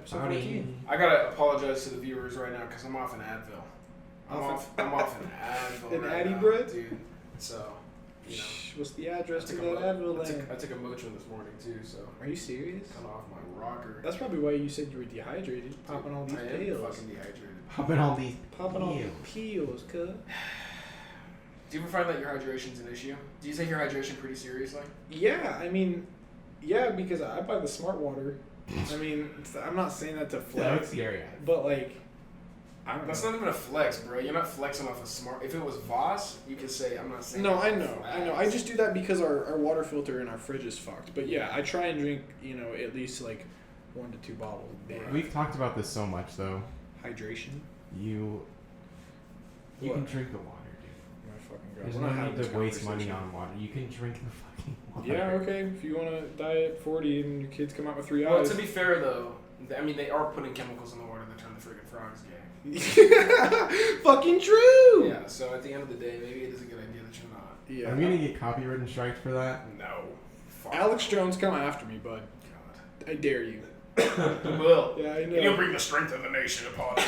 episode 14. I gotta apologize to the viewers right now because I'm off an Advil. I'm off an Advil. An right Addy now, bread? dude. So, you know. What's the address to I that Advil land? I took a Motrin this morning too, so. Are you serious? Kind of off my rocker. That's probably why you said you were dehydrated. Popping all these I am pills. fucking dehydrated. Popping all these pills, cuz. Do you ever find that your hydration's an issue? Do you take your hydration pretty seriously? Yeah, I mean, yeah, because I buy the smart water. I mean, I'm not saying that to flex, but like, I don't know. That's not even a flex, bro. You're not flexing off a smart. If it was Voss, you could say I'm not saying. No, I know. I just do that because our water filter in our fridge is fucked. But yeah, I try and drink, at least like 1 to 2 bottles a day. We've talked about this so much, though. Hydration. You can drink the water, dude. My fucking God. There's no need to waste money on water. You can drink the fucking water. Yeah, okay. If you want to die at 40 and your kids come out with 3 eyes. Well, to be fair though, I mean they are putting chemicals in the water that turn the friggin' frogs gay. Fucking true. Yeah. So at the end of the day, maybe it is a good idea that you're not. Yeah. I'm gonna get copyright strikes for that. No. Fuck. Alex Jones, come after me, bud. God. I dare you. Will. Yeah, I know. And you'll bring the strength of the nation upon it.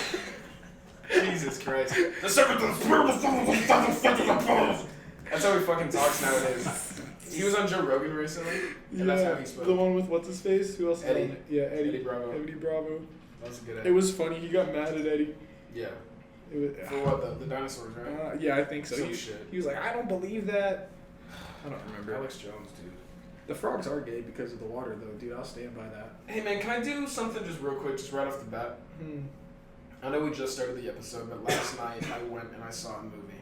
Jesus Christ. The serpent of the spirit of the That's how he fucking talks nowadays. He was on Joe Rogan recently, and that's how he spoke. The one with what's his face? Who else? Eddie. Is on it? Yeah, Eddie Bravo. Eddie Bravo. That was a good It was funny. He got mad at Eddie. Yeah. It was, For what? The dinosaurs, right? yeah, I think so. Some shit. He was like, I don't believe that. I don't remember. Alex Jones, dude. The frogs are gay because of the water, though, dude. I'll stand by that. Hey, man, can I do something just real quick, just right off the bat? I know we just started the episode, but last night I went and I saw a movie.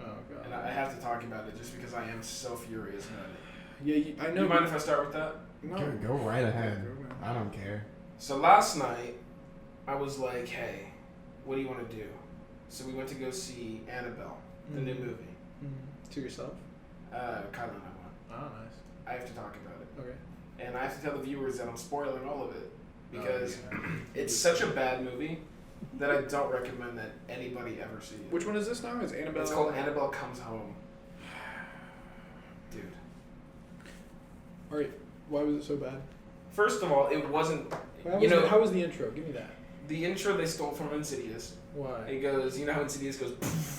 Oh, God. And I have to talk about it just because I am so furious about it. Yeah, I know. Do you mind if I start with that? No. Go right ahead. Go I don't care. So last night, I was like, hey, what do you want to do? So we went to go see Annabelle, the new movie. To yourself? Kyla and I went. Oh, nice. I have to talk about it. Okay. And I have to tell the viewers that I'm spoiling all of it. Because yeah. it's such a bad movie that I don't recommend that anybody ever see it. Which one is this now? Is Annabelle? It's called Annabelle Comes Home. Dude. Alright, why was it so bad? First of all, it wasn't... How was the intro? Give me that. The intro they stole from Insidious. Why? It goes, you know how Insidious goes,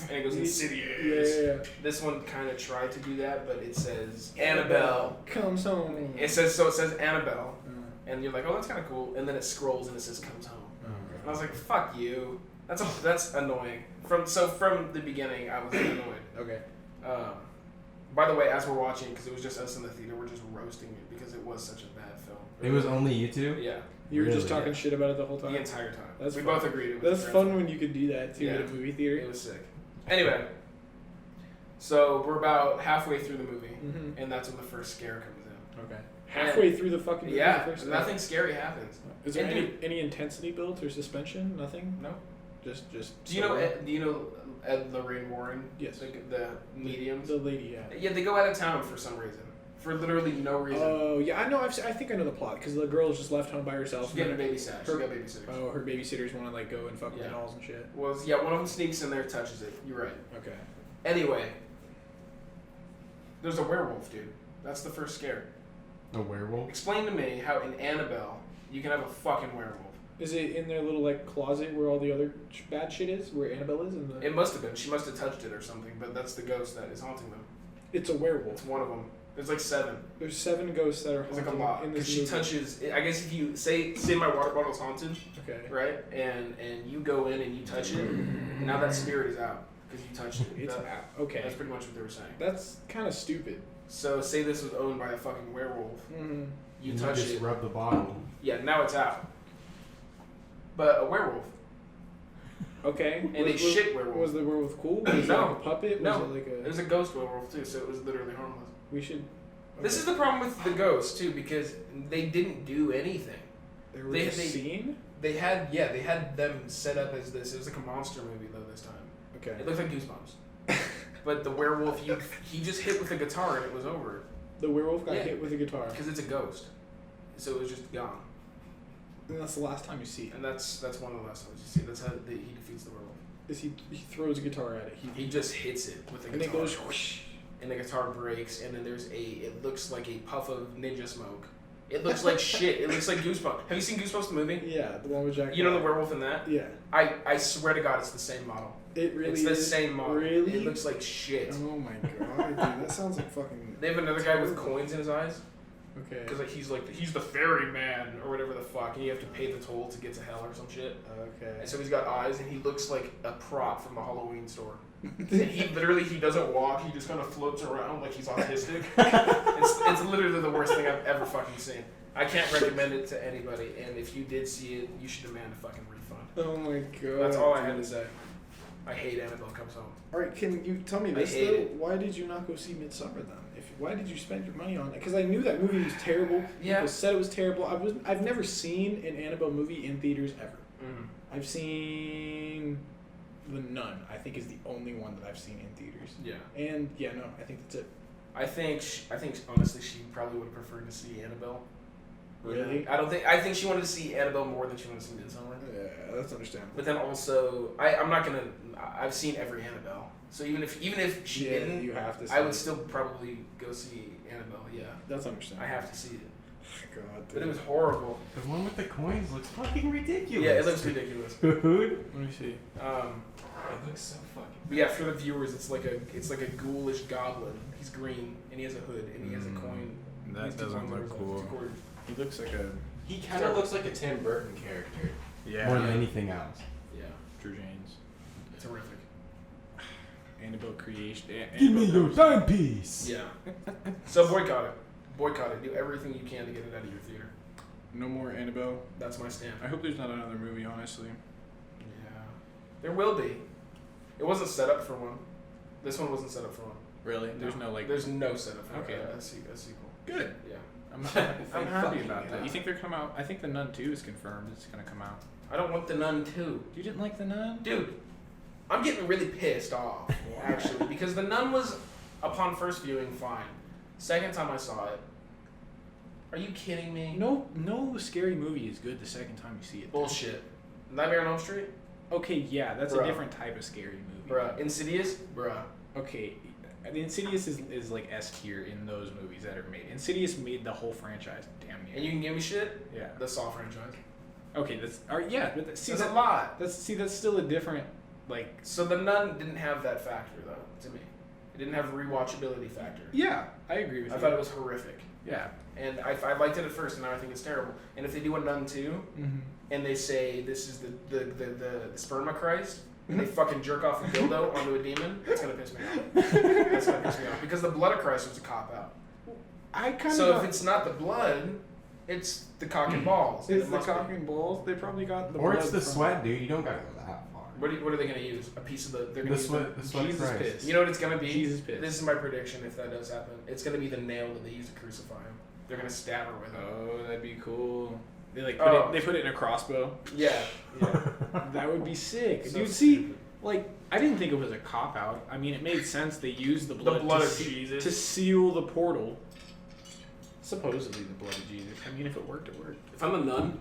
and it goes Insidious. Yeah. This one kind of tried to do that, but it says Annabelle Comes Home. It says Annabelle, and you're like, oh, that's kind of cool. And then it scrolls and it says Comes Home. And I was like, fuck you. That's annoying. From the beginning, I was annoyed. Okay. By the way, as we're watching, because it was just us in the theater, we're just roasting it because it was such a bad film. It was only you two? Yeah. You were just Really? talking shit about it the whole time? The entire time. That's we fun. both agreed it was That's dreadful. fun when you could do that too at a movie theater. It was sick. Anyway, so we're about halfway through the movie, and that's when the first scare comes in. Okay. Halfway through the fucking movie. Yeah, the first nothing scary happens. Is there any intensity built or suspension? Nothing? No. Just. Do you know Ed Lorraine Warren? Yes. The mediums. The lady, yeah. Yeah, they go out of town for some reason. For literally no reason. Oh, yeah, I know. I think I know the plot because the girl is just left home by herself. She's getting a babysat. She got babysitters. Oh, her babysitters want to like go and fuck with the dolls and shit. Well, yeah, one of them sneaks in there, touches it. You're right. Okay. Anyway, there's a werewolf, dude. That's the first scare. A werewolf? Explain to me how in Annabelle you can have a fucking werewolf. Is it in their little like closet where all the other bad shit is? Where Annabelle is? It must have been. She must have touched it or something. But that's the ghost that is haunting them. It's a werewolf. It's one of them. There's like 7. There's 7 ghosts that are haunting. It's like a lot. In this Because she touches. I guess if you say my water bottle's haunted. Okay. Right, and you go in and you touch it. Now that spirit is out because you touched it. It's out. Okay. That's pretty much what they were saying. That's kind of stupid. So say this was owned by a fucking werewolf. Mm-hmm. You touch just it. Rub the bottle. Yeah, now it's out. But a werewolf. Okay. And a shit werewolf. Was the werewolf cool? Was it like a puppet? No. Was it like It was a ghost werewolf too, so it was literally harmless. We should. Okay. This is the problem with the ghosts too, because they didn't do anything. They seen? They had them set up as this. It was like a monster movie though this time. Okay. It looked like Goosebumps. But the werewolf, he just hit with a guitar and it was over. The werewolf got hit with a guitar. Because it's a ghost, so it was just gone. And that's the last time you see it. And that's one of the last times you see it. That's how he defeats the werewolf. Is he throws a guitar at it? He just hits it with a guitar. And it goes whoosh. And the guitar breaks, and then it looks like a puff of ninja smoke It looks like shit. It looks like Goosebumps. Have you seen Goosebumps the movie? Yeah, the one with Jack. You know the werewolf in that? Yeah. I swear to God, it's the same model. It really is. It's the same model. Really? It looks like shit. Oh my god, dude, that sounds like fucking. They have another guy with coins in his eyes. Okay. Because he's the fairy man or whatever the fuck, and you have to pay the toll to get to hell or some shit. Okay. And so he's got eyes, and he looks like a prop from a Halloween store. And he doesn't walk. He just kind of floats around like he's autistic. It's literally the worst thing I've ever fucking seen. I can't recommend it to anybody, and if you did see it, you should demand a fucking refund. Oh my god. That's all I had to say. I hate Annabelle Comes Home. Alright, can you tell me this though? Why did you not go see Midsummer then? Why did you spend your money on it? Because I knew that movie was terrible. Yeah. People said it was terrible. I've never seen an Annabelle movie in theaters ever. Mm. I've seen The Nun. I think is the only one that I've seen in theaters. Yeah. And yeah, no, I think that's it. I think honestly she probably would have preferred to see Annabelle. Really? I think she wanted to see Annabelle more than she wanted to see Midsommar. Yeah, that's understandable. But then also, I've seen every Annabelle. So even if she didn't, you have to. I would still probably go see Annabelle. Yeah, that's understandable. I have to see it. God, dude. But it was horrible. The one with the coins looks fucking ridiculous. Yeah, it looks ridiculous. Dude. Let me see. It looks so fucking. But yeah, for the viewers, it's like a ghoulish goblin. He's green and he has a hood and he has a coin. That doesn't look cool. He looks like a. He kind of looks like a Tim Burton character. Yeah. More than anything else. Yeah. Drew James. Terrific. Annabelle creation. Give me your timepiece. Yeah. So boycott it. Boycott it. Do everything you can to get it out of your theater. No more Annabelle. That's my stand. I hope there's not another movie, honestly. Yeah. There will be. It wasn't set up for one. This one wasn't set up for one. Really? There's no There's no setup for Okay. a sequel. Good. Yeah. I'm happy about that. You think they're come out? I think The Nun 2 is confirmed. It's gonna come out. I don't want The Nun 2. You didn't like The Nun? Dude, I'm getting really pissed off, actually, because The Nun was, upon first viewing, fine. Second time I saw it, are you kidding me? No scary movie is good the second time you see it. Bullshit. Nightmare on Elm Street? Okay, yeah, that's Bruh. a different type of scary movie. Bruh. Insidious? Bruh. Okay, the Insidious is like S tier in those movies that are made. Insidious made the whole franchise damn near. And you can give me shit? Yeah. The Saw franchise. Okay, that's That's a lot. That's still a different like. So The Nun didn't have that factor, though, to me. It didn't have a rewatchability factor. Yeah, I agree with you. I thought it was horrific. Yeah. And I liked it at first, and now I think it's terrible. And if they do a Nun 2, and they say this is the sperma Christ, and they fucking jerk off a dildo onto a demon, that's gonna piss me off. That's gonna piss me off. Because the blood of Christ was a cop-out. So if it's not the blood, it's the cock and balls. It's the cock and balls. They probably got the Or blood it's the from- sweat, dude. You don't gotta go that far. What are they gonna use? A piece of the... They're gonna The use sweat Jesus Christ. piss. You know what it's gonna be? Jesus piss. This is my prediction if that does happen. It's gonna be the nail that they use to crucify him. They're gonna stab her with it. Oh, that'd be cool. They Oh. put it in a crossbow. Yeah. That would be sick. So Dude, see, stupid. like I didn't think it was a cop out. I mean, it made sense. They used the blood, blood to of Jesus. to seal the portal. Supposedly the blood of Jesus. I mean, if it worked, it worked. If I'm a nun,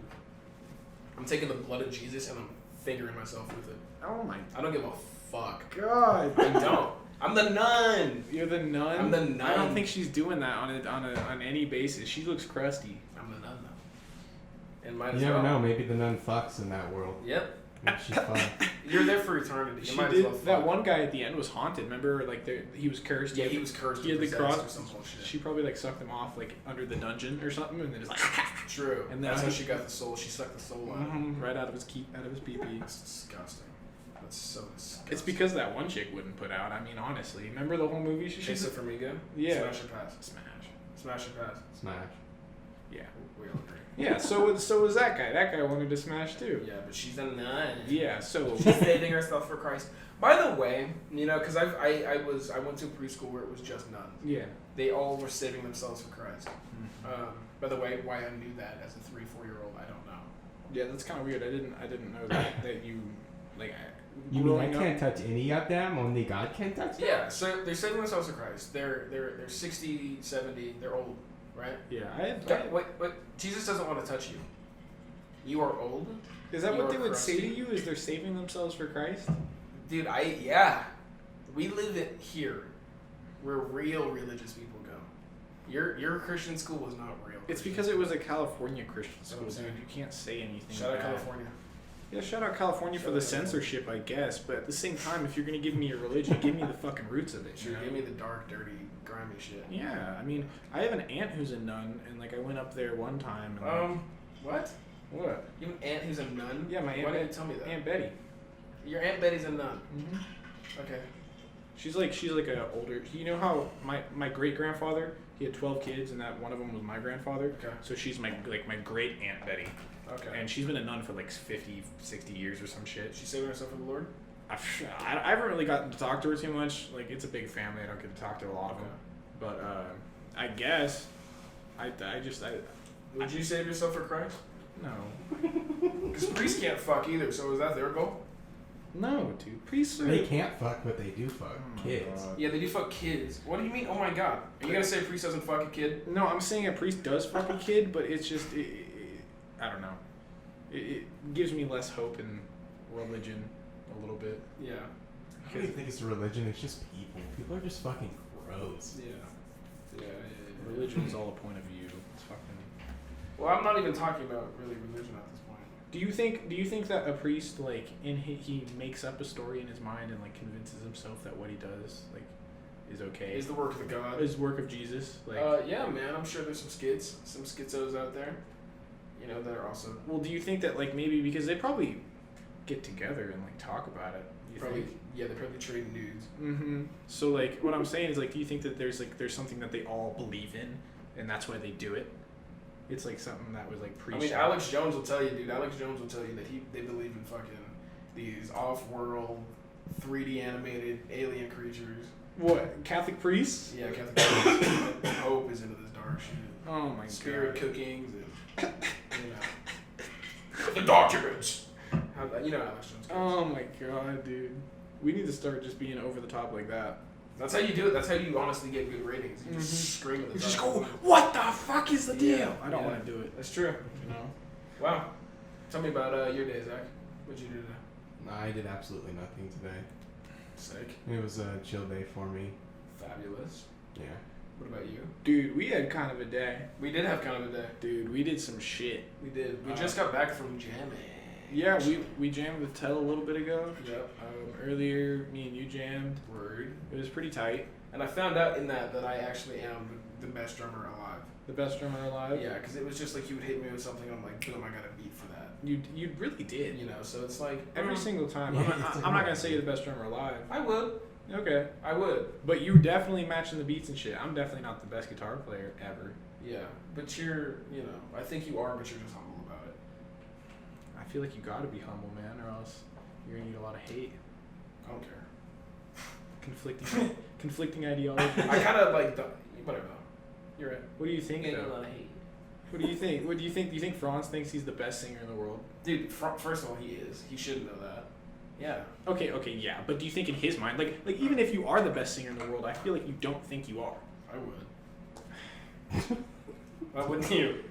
I'm taking the blood of Jesus and I'm fingering myself with it. Oh my I don't give a fuck. god. I don't. I'm the nun. You're the nun. I'm the nun. I don't think she's doing that on any basis. She looks crusty. I'm the nun though. And might You as never well. know. Maybe the nun fucks in that world. Yep. Maybe she's fun. You're there for eternity. You She might did. as well fuck. That one guy at the end was haunted. Remember, like he was cursed. Yeah, he was cursed. He had the possessed cross. or some bullshit. She probably like sucked him off like under the dungeon or something, and then just like True. And then that's I- how she got the soul. She sucked the soul out. right out of his pee pee. That's disgusting. That's so disgusting. It's because that one chick wouldn't put out. I mean, honestly, remember the whole movie? Chase it for me, good? Yeah. Smash or pass? Smash. Smash or pass? Smash. Yeah. We all agree. Yeah. So was that guy. That guy wanted to smash too. Yeah, but she's a nun. Yeah. So She's saving herself for Christ. By the way, you know, because I went to a preschool where it was just nuns. yeah. They all were saving themselves for Christ. By the way, why I knew that as a 3-4-year-old, I don't know. Yeah, that's kind of weird. I didn't know that you like. You mean I growing up- can't touch any of them? Only God can touch them? Yeah, so they're saving themselves for Christ. They're 60, 70, they're old, right? Yeah. Wait, Jesus doesn't want to touch you. You are old? Is that You what are they would say to crusty? you? Is they're saving themselves for Christ? Dude, yeah. We live it here where real religious people go. Your Christian school was not real. It's because it was a California Christian school, That's what I'm dude. You can't say anything. Shout out bad. California. Yeah, shout out California for the censorship, I guess. But at the same time, if you're gonna give me your religion, give me the fucking roots of it. Sure, give me the dark, dirty, grimy shit. Yeah, I mean, I have an aunt who's a nun, and like I went up there one time. And, What? what? You have an aunt who's a nun? Yeah, my aunt. Why didn't you tell me that? Aunt Betty. Your Aunt Betty's a nun. Mm-hmm. Okay. She's like a older. You know how my great grandfather, he had 12 kids, and that one of them was my grandfather. Okay. So she's my great Aunt Betty. Okay. And she's been a nun for like 50, 60 years or some shit. She's saving herself for the Lord? I haven't really gotten to talk to her too much. Like, it's a big family. I don't get to talk to a lot of them. But I guess Would you save yourself for Christ? no. Because priests can't fuck either, so is that their goal? No, dude. Priests are... They can't fuck, but they do fuck Oh my kids. God. Yeah, they do fuck kids. What do you mean? Oh my god. Are you gonna say a priest doesn't fuck a kid? No, I'm saying a priest does fuck a kid, but it's just... I don't know. It gives me less hope in religion a little bit. Yeah. I don't even think it's a religion, it's just people. People are just fucking gross. Yeah. Religion is all a point of view. It's fucking... Well, I'm not even talking about really religion at this point. Do you think that a priest, like, he makes up a story in his mind and like convinces himself that what he does like is okay? Is the work of the God. Is work of Jesus? Like, yeah, man. I'm sure there's some schizos out there. You know, that are also well, do you think that like maybe because they probably get together and like talk about it? You probably think? they probably trade nudes. Mm-hmm. So like, what I'm saying is like, do you think that there's something that they all believe in, and that's why they do it? It's like something that was like pre. I mean, Alex Jones will tell you, dude. Alex Jones will tell you that they believe in fucking these off-world, 3D animated alien creatures. What, Catholic priests? Yeah, Catholic priests. And Hope is into this dark shit. Oh my Spirit god. cookings and the documents. You know Alex Jones. Oh my god, dude. We need to start just being over the top like that. That's how you do it. That's how you honestly get good ratings. You just scream at the You top. just go, what the fuck is the deal? Yeah, I don't yeah. want to do it. That's true. You know. Wow. Tell me about your day, Zach. What'd you do today? No, I did absolutely nothing today. Sick. It was a chill day for me. Fabulous. Yeah. What about you? Dude, we had kind of a day. We did have kind of a day. Dude, we did some shit. We did. We just got back from jamming. Yeah, we jammed with Tell a little bit ago. Yep. Earlier, me and you jammed. Word. It was pretty tight. And I found out in that I actually am the best drummer alive. The best drummer alive. Yeah, because it was just like he would hit me with something and I'm like, boom, I got a beat for that. You really did. You know, so it's like Every single time. Yeah, I'm not gonna say you're the best drummer alive. I would. Okay. I would. But you were definitely matching the beats and shit. I'm definitely not the best guitar player ever. Yeah. But you're, you know, I think you are, but you're just humble about it. I feel like you gotta be humble, man, or else you're gonna get a lot of hate. I don't care. Conflicting ideology. I kind of like the. Whatever. You're right. What do you think, Getting a though? lot of hate. What do you think? What do you think? Do you think Franz thinks he's the best singer in the world? Dude, first of all, he is. He should know that. Yeah. Okay, yeah. But do you think in his mind, like even if you are the best singer in the world, I feel like you don't think you are. I would. Why wouldn't you?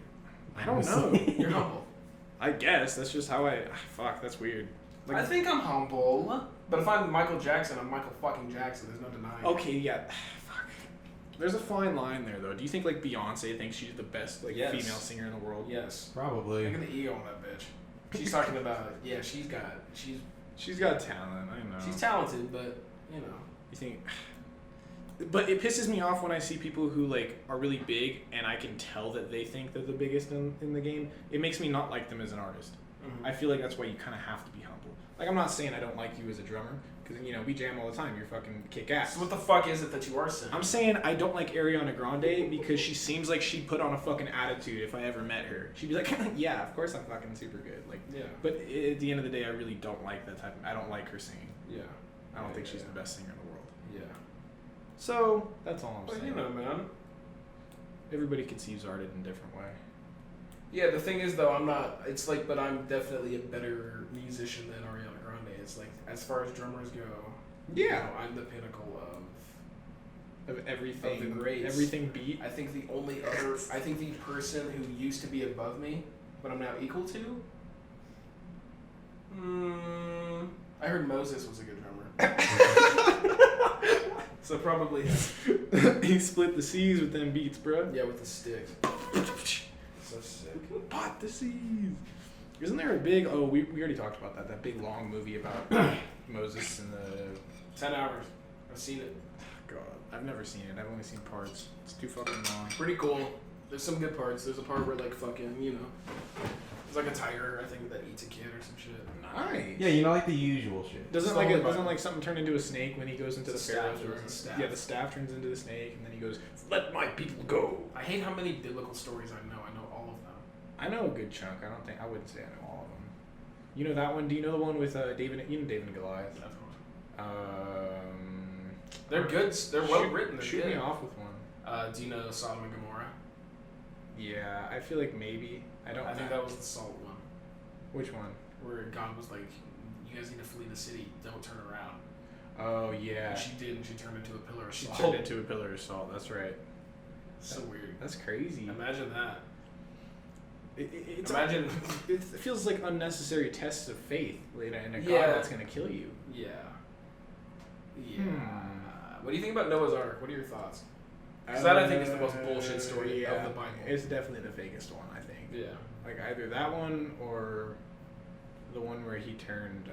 I don't know. You're humble. I guess that's just how I. Fuck, that's weird. Like, I think I'm humble. But if I'm Michael Jackson, I'm Michael fucking Jackson. There's no denying. Okay, yeah. Fuck. There's a fine line there, though. Do you think like Beyonce thinks she's the best like Yes. female singer in the world? Yes. Probably. Look at the ego on that bitch. She's talking about. Yeah, she's She's got talent. I know. she's talented, but you know. You think? But it pisses me off when I see people who like are really big and I can tell that they think they're the biggest in the game. It makes me not like them as an artist. Mm-hmm. I feel like that's why you kind of have to be humble. Like, I'm not saying I don't like you as a drummer, because, you know, we jam all the time. You're fucking kick-ass. So what the fuck is it that you are saying? I'm saying I don't like Ariana Grande because she seems like she'd put on a fucking attitude if I ever met her. She'd be like, yeah, of course I'm fucking super good. Like, Yeah. But at the end of the day, I really don't like that type of... I don't like her singing. Yeah. I don't think she's the best singer in the world. Yeah. So, that's all I'm But saying. you know, man. Everybody conceives art in a different way. Yeah, the thing is, though, I'm not. It's like, but I'm definitely a better musician than Ariana Grande. It's like, as far as drummers go, you know, I'm the pinnacle Of everything. Of the greats. Everything beat. I think the person who used to be above me, but I'm now equal to. I heard Moses was a good drummer. So probably him. He split the seas with them beats, bro. Yeah, with the stick. So sick. Pot the seas. Isn't there a big? Oh, we already talked about that. That big long movie about Moses and the. 10 hours. I've seen it. God, I've never seen it. I've only seen parts. It's too fucking long. Pretty cool. There's some good parts. There's a part where like fucking, you know, there's like a tiger I think that eats a kid or some shit. Nice. Yeah, you know, like the usual shit. Doesn't Stolen by- doesn't like something turn into a snake when he goes into It's the a staff, pharaoh's room? it's a staff. Yeah, the staff turns into the snake, and then he goes, "Let my people go." I hate how many biblical stories I know. I know all of them. I know a good chunk. I wouldn't say I know all of them. You know that one? Do you know the one with David? You know David and Goliath. They're good. They're well written. They're Shoot good. me off with one. Do you know Sodom and Gomorrah? Yeah, I feel like maybe. I don't. I think that was the salt one, Which one? where God was like, "You guys need to flee the city. Don't turn around." Oh yeah. And she did, and she turned into a pillar of She salt. turned into a pillar of salt. That's right. So weird. That's crazy. Imagine that. It's Imagine. It feels like unnecessary tests of faith in a God Yeah. that's gonna kill you. Yeah. Yeah. What do you think about Noah's Ark? What are your thoughts? Because that I think is the most bullshit story of the Bible. It's definitely the fakest one, I think. Yeah. Like either that one or the one where he turned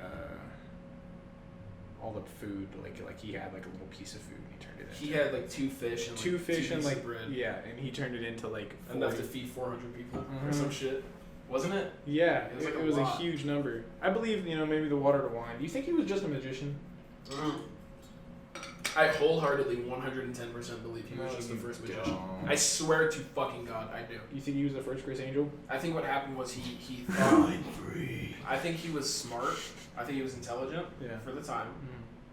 all the food like he had like a little piece of food and he turned it into He had like 2 fish and like 2 fish and pieces like of bread. yeah, and he turned it into like Enough 40. to feed 400 people or Mhm. some shit. Wasn't it? Yeah, It was like it a was a lot. huge number. I believe maybe the water to wine. Do you think he was just a magician? I wholeheartedly 110% believe he was No, just the you first magician. don't. I swear to fucking God, I do. You think he was the first grace angel? I think what happened was he thought. I think he was smart. I think he was intelligent Yeah. for the time.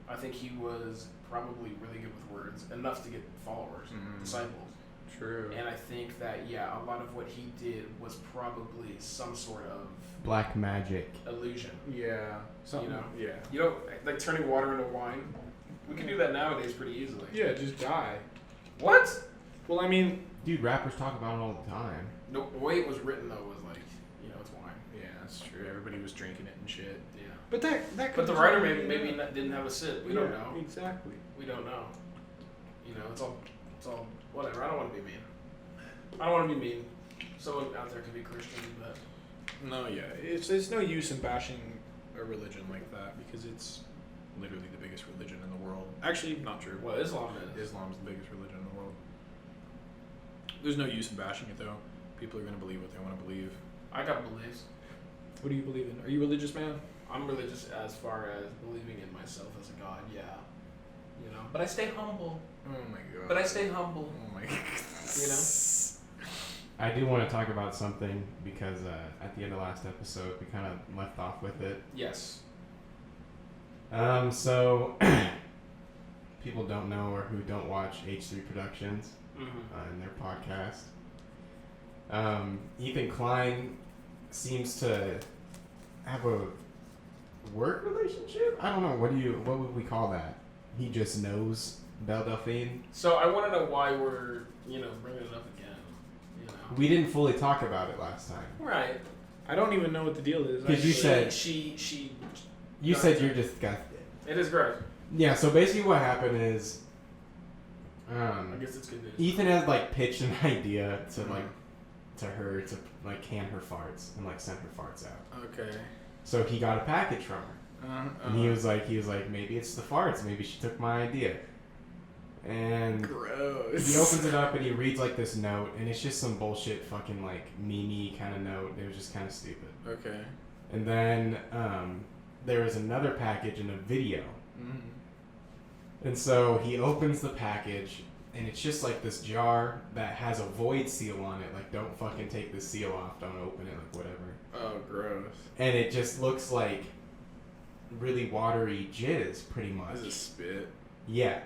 I think he was probably really good with words, enough to get followers, disciples. True. And I think that, yeah, a lot of what he did was probably some sort of Black magic. illusion. Yeah. Something. You know? Yeah. You know, like turning water into wine? We can do that nowadays pretty easily. Yeah, just die. What? Well, I mean, Dude, rappers talk about it all the time. No, the way it was written, though, was like, it's wine. yeah, that's true. Everybody was drinking it and shit. Yeah. But that But could the writer maybe didn't have a sip. We don't know. Exactly. We don't know. It's all whatever. I don't want to be mean. I don't want to be mean. Someone out there could be Christian, but No, yeah, it's no use in bashing a religion like that because it's literally the biggest religion in the world. Actually, not true. well, Islam is. Islam's the biggest religion in the world. There's no use in bashing it though. People are gonna believe what they want to believe. I got beliefs. What do you believe in? Are you religious, man? I'm religious as far as believing in myself as a god. Yeah. But I stay humble. Oh my god. But I stay humble. Oh my god. I do want to talk about something because at the end of last episode, we kind of left off with it. Yes. So, people don't know or who don't watch H3 Productions in their podcast. Ethan Klein seems to have a work relationship? I don't know. What would we call that? He just knows Belle Delphine? So I want to know why we're, bringing it up again. We didn't fully talk about it last time. Right. I don't even know what the deal is. Because you said- she. You said you're disgusted. It is gross. Yeah, so basically what happened is I guess it's good news. Ethan had pitched an idea to to her to can her farts and send her farts out. Okay. So he got a package from her. And he was like, maybe it's the farts. Maybe she took my idea. And gross. he opens it up and he reads this note, and it's just some bullshit fucking meme-y kind of note. It was just kind of stupid. Okay. And then there was another package and a video. And so he opens the package, and it's just this jar that has a void seal on it. Don't fucking take the seal off. Don't open it. Whatever. Oh, gross. And it just looks like really watery jizz, pretty much. This is spit. Yeah.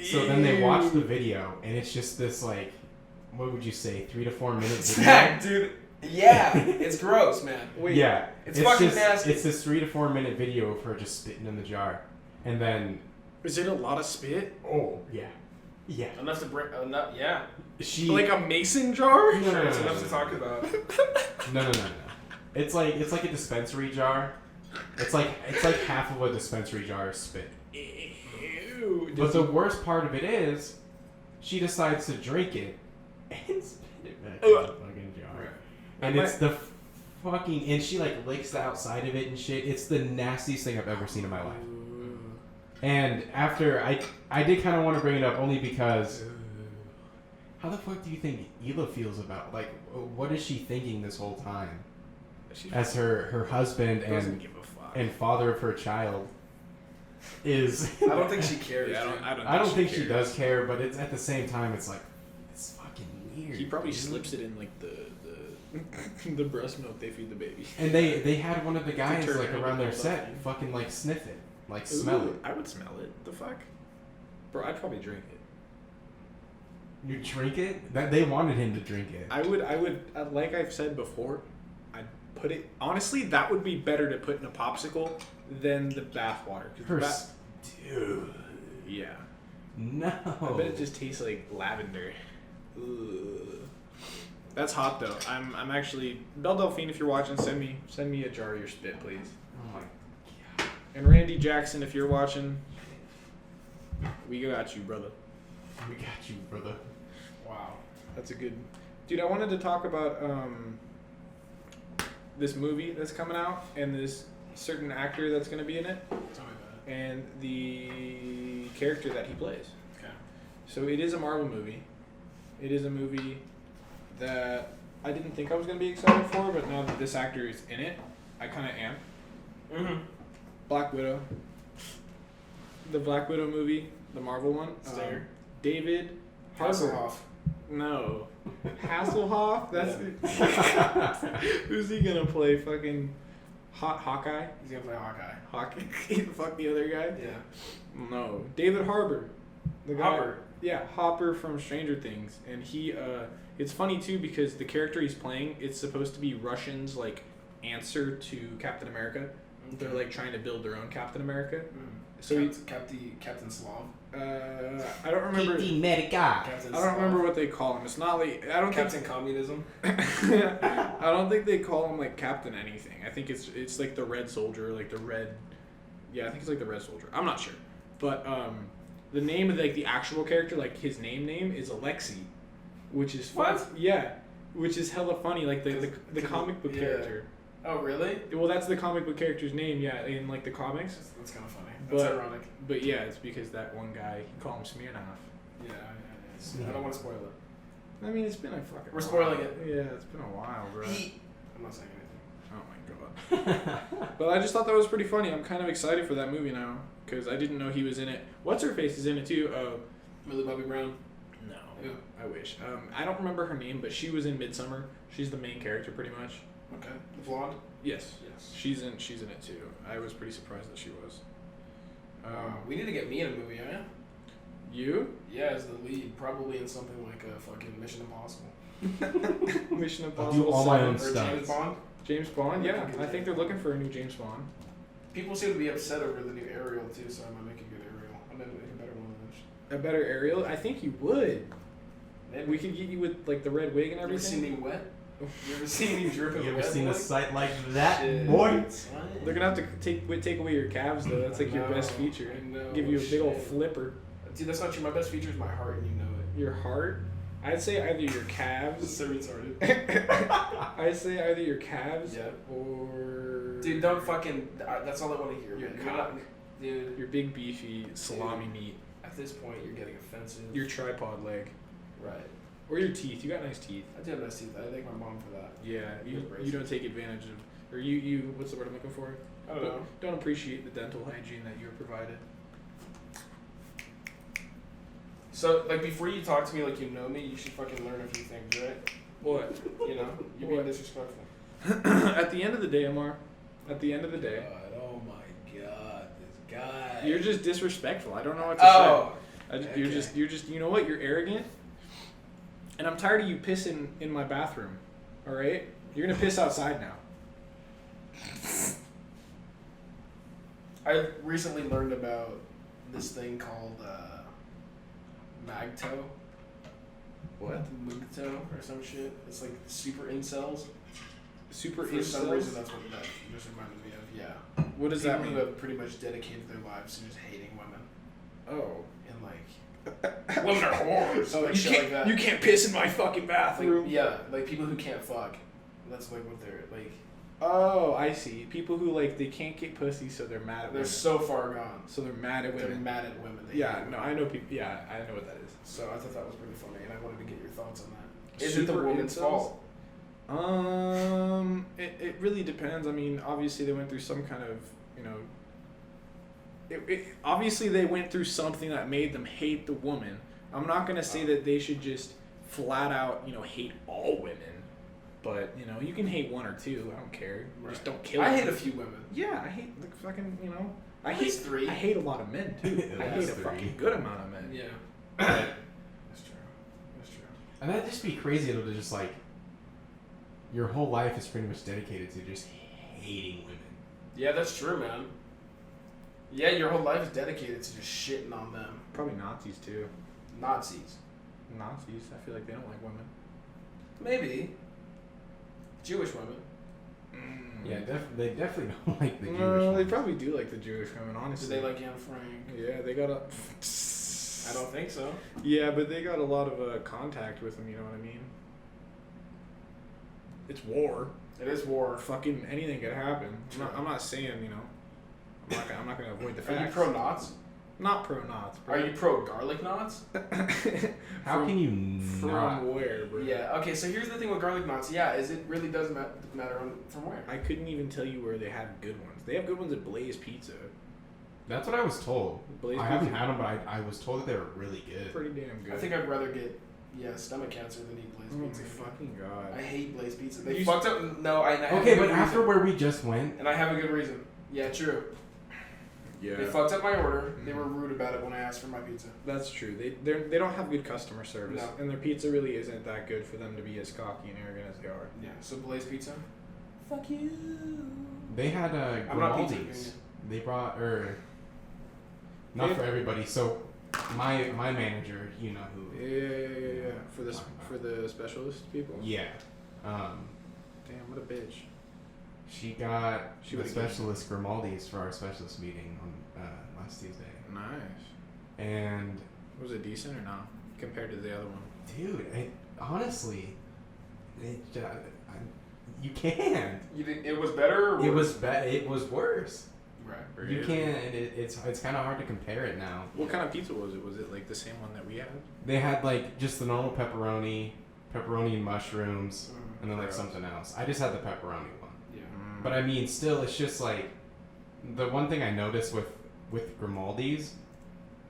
So then they watch the video, and it's just this what would you say, 3 to 4 minute video? Snack, dude. Yeah, it's gross, man. Wait. Yeah. It's fucking just, nasty. It's this 3 to 4 minute video of her just spitting in the jar, and then Is it a lot of spit? yeah, Enough to break. Yeah. she Like a mason jar? No, no, no, It's no, enough no, to no. talk about. No. It's like a dispensary jar. It's like half of a dispensary jar of spit. Ew. But the worst part of it is, she decides to drink it and spit it back in the fucking jar. Right. And it's the fucking, and she like licks the outside of it and shit. It's the nastiest thing I've ever seen in my life. And after, I did kind of want to bring it up only because, how the fuck do you think Hila feels about, like, what is she thinking this whole time? As her husband and father of her child is... I don't think she cares. Yeah, I don't think she does care, but it's at the same time, it's like, it's fucking weird. He probably slips it in, like, the breast milk they feed the baby. And they had one of the guys, turn like, it around their into set something. fucking, like, sniff it. Like, smell it. I would smell it. The fuck? Bro, I'd probably drink it. You drink it? That they wanted him to drink it. I would, like I've said before, I'd put it, honestly, that would be better to put in a popsicle than the bath water. Dude. Yeah. No. I bet it just tastes like lavender. Ugh. That's hot though. I'm actually, Belle Delphine, if you're watching, send me a jar of your spit, please. Oh my. And Randy Jackson, if you're watching, we got you, brother. We got you, brother. Wow, that's a good... Dude, I wanted to talk about this movie that's coming out and this certain actor that's going to be in it. Tell me about it. And the character that he plays. Okay. So it is a Marvel movie. It is a movie that I didn't think I was going to be excited for, but now that this actor is in it, I kind of am. Mm-hmm. Black Widow. The Black Widow movie, the Marvel one. Stinger. David Harbour. Hasselhoff. No. Hasselhoff? That's who's he gonna play? Fucking Hawkeye? He's gonna play Hawkeye. Hawkeye? Fuck the other guy? Yeah. No. David Harbour. The guy, Hopper. Yeah, Hopper from Stranger Things. And he, it's funny too because the character he's playing, it's supposed to be Russians' like answer to Captain America. They're like trying to build their own Captain America. Mm. So Captain Slav. I don't remember. Captain I don't remember what they call him. It's not like I don't Captain Communism. I don't think they call him like Captain anything. I think it's like the Red Soldier, like the red. Yeah, I think it's like the Red Soldier. I'm not sure, but the name of like the actual character, like his name is Alexei, which is fun. What? Yeah, which is hella funny. Like the comic book character. Oh really? Well, that's the comic book character's name. Yeah, in like the comics. That's kind of funny. That's ironic. But yeah, it's because that one guy, he called him Smirnoff. Yeah. I don't want to spoil it. I mean, it's been a fucking. We're spoiling it. Yeah, it's been a while, bro. I'm not saying anything. Oh my god. But I just thought that was pretty funny. I'm kind of excited for that movie now because I didn't know he was in it. What's her face is in it too. Millie Bobby Brown. No, Yeah. I wish. I don't remember her name, but she was in Midsummer. She's the main character, pretty much. Okay. The blonde. Yes. Yes. She's in it too. I was pretty surprised that she was. We need to get me in a movie, yeah? You? Yeah, as the lead, probably in something like a fucking Mission Impossible. Mission I'll Impossible. do all my 7. own Or stunts. James Bond. James Bond, yeah. I think they're looking for a new James Bond. People seem to be upset over the new Ariel too, so I might make a good Ariel. I'm gonna make a better one of those. A better Ariel? I think you would. Maybe. We could get you with like the red wig and You ever everything. seen me wet? You ever seen me dripping You ever wet, seen boy? a sight like that, Shit. boy? They're gonna have to take away your calves though. That's like your No, best feature. I know, Give you a big old shit. flipper. Dude, that's not true. My best feature is my heart, and you know it. Your heart? I'd say either your This is calves. so retarded. I'd say either your calves Yeah. or Dude, don't fucking. That's all I want to hear. Your man. cock. Dude, your big beefy salami meat. at this point, you're getting offensive. Your tripod leg. right. Or your teeth. You got nice teeth. I do have nice teeth. I thank my mom for that. Yeah, you braces. don't take advantage of, or you what's the word I'm looking for? I don't know. Don't appreciate the dental hygiene that you were provided. So, like, before you talk to me like you know me, you should fucking learn a few things, right? What? You know? You're What? being disrespectful. At the end of the day, Amar. At the end of the day, Oh my god, this guy. you're just disrespectful. I don't know what to Oh! say. You're just. You know what? You're arrogant. And I'm tired of you pissing in my bathroom. All right? You're gonna piss outside now. I recently learned about this thing called Magto. What? Mugto or some shit. It's like super incels. Super For some reason, incels. that's what that just reminded me of. Yeah. What does that People mean? who have pretty much dedicated their lives to just hating women. Oh. And like, women are whores. Oh, like you shit can't, like that. you can't piss in my fucking Like, bathroom. yeah, like people who can't fuck. That's like what they're like. Oh, I see. People who like they can't get pussy, so they're mad at They're women. so far gone. So they're mad at They're women. mad at women. They Yeah, hate no, women. I know people. Yeah, I know what that is. So I thought that was pretty funny, and I wanted to get your thoughts on that. Is Super it the woman's incels? fault? It really depends. I mean, obviously they went through some kind of, you know. Obviously they went through something that made them hate the woman. I'm not gonna say that they should just flat out, you know, hate all women. But, you know, you can hate one or two. I don't care. Right. Just don't kill I them. hate a few women. Yeah, I hate the fucking, you know. I At hate least 3. I hate a lot of men too. I At hate least a 3. fucking good amount of men. Yeah. That's true. That's true. And that'd just be crazy to just like, your whole life is pretty much dedicated to just hating women. Yeah, that's true, man. Yeah, your whole life is dedicated to just shitting on them. Probably Nazis too. Nazis. Nazis. I feel like they don't like women. Maybe. Jewish women. Yeah, they definitely don't like the Jewish No, they ones. probably do like the Jewish women, Do honestly. they like Anne Frank? Yeah, they got a. I don't think so. Yeah, but they got a lot of contact with them. You know what I mean? It's war. It is war. Fucking anything could happen. True. I'm not saying, you know. I'm not gonna avoid the Are facts. you pro knots? Not pro knots. Are you pro garlic knots? How can you not? From where, bro? Yeah. Okay. So here's the thing with garlic knots. Yeah, is it really does matter from where? I couldn't even tell you where they have good ones. They have good ones at Blaze Pizza. That's what I was told. Blaze I Pizza. haven't had them, but I was told that they were really good. Pretty damn good. I think I'd rather get stomach cancer than eat Blaze Oh my Pizza. fucking god. I hate Blaze Pizza. They You fucked up. No, I have Okay, a good but after reason. where we just went, And I have a good reason. Yeah, true. Yeah. They fucked up my order. They were rude about it when I asked for my pizza. That's true. They don't have good customer service, No. and their pizza really isn't that good for them to be as cocky and arrogant as they are. Yeah. So Blaze Pizza. Fuck you. they had I'm not pizza Grimaldi's. They brought, not They- for everybody. So my manager, you know who? Yeah. For the specialist people. Yeah. Damn, what a bitch. She got She the would've given- specialist Grimaldi's for our specialist meeting on last Tuesday. Nice. And Was it decent or not compared to the other one? dude, honestly, you can't. You think it was better? Or It worse? was bad. It was worse. Right. You can't. It's kind of hard to compare it now. What kind of pizza was it? Was it like the same one that we had? They had like just the normal pepperoni and mushrooms, Mhm. and then like Gross. something else. I just had the pepperoni one. Yeah. But I mean, still, it's just like the one thing I noticed with Grimaldi's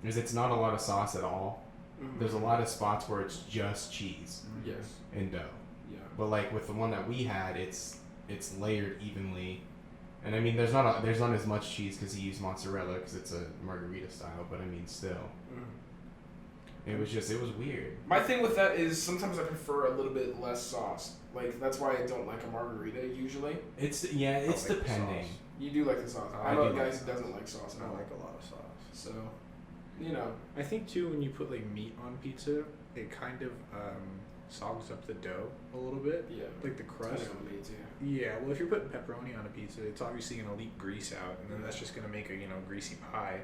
is it's not a lot of sauce at all. Mhm. There's a lot of spots where it's just cheese Yes. and dough. Yeah. But like with the one that we had, it's layered evenly. And I mean, there's not as much cheese because he used mozzarella because it's a margarita style. But I mean, still, Mhm. it was weird. My thing with that is sometimes I prefer a little bit less sauce. Like that's why I don't like a margarita usually. It's like the depending. sauce. You do like the sauce. I I'm a do guy like who sauce. doesn't like sauce at I all. like a lot of sauce. So, you know. I think too when you put like meat on pizza, it kind of sogs up the dough a little bit, Yeah. like the crust. Depending on the meat too. Yeah, well, if you're putting pepperoni on a pizza, it's obviously gonna leak grease out, and then that's just gonna make a greasy pie.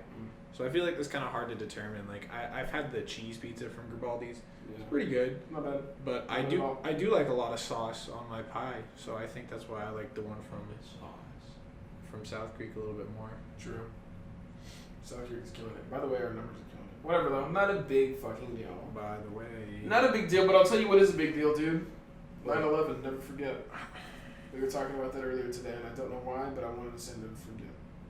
So I feel like that's kind of hard to determine. Like I've had the cheese pizza from Grimaldi's, Yeah. it's pretty good, Not bad. but Not at all. I do like a lot of sauce on my pie, so I think that's why I like the one from South Creek a little bit more. True. South Creek's killing it. By the way, our numbers are killing it. Whatever though. Not a big fucking deal. By the way, Not a big deal, but I'll tell you what is a big deal, dude. 9/11. Never forget. We were talking about that earlier today, and I don't know why, but I wanted to say never forget.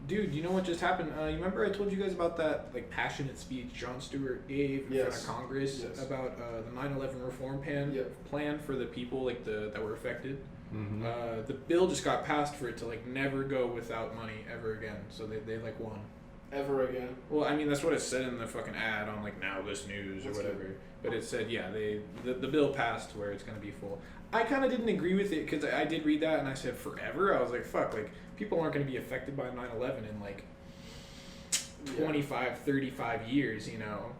Dude, you know what just happened? You remember I told you guys about that like passionate speech Jon Stewart gave in front Yes. of Congress Yes. about the 9/11 reform plan for the people like that were affected. Mm-hmm. The bill just got passed for it to like never go without money ever again. So they like won. Ever again. Well, I mean that's what it said in the fucking ad on like Now This News or That's whatever. good. But it said the bill passed where it's gonna be full. I kind of didn't agree with it because I did read that and I said forever. I was like fuck, like people aren't gonna be affected by 9/11 in like 25, 35 years. You know.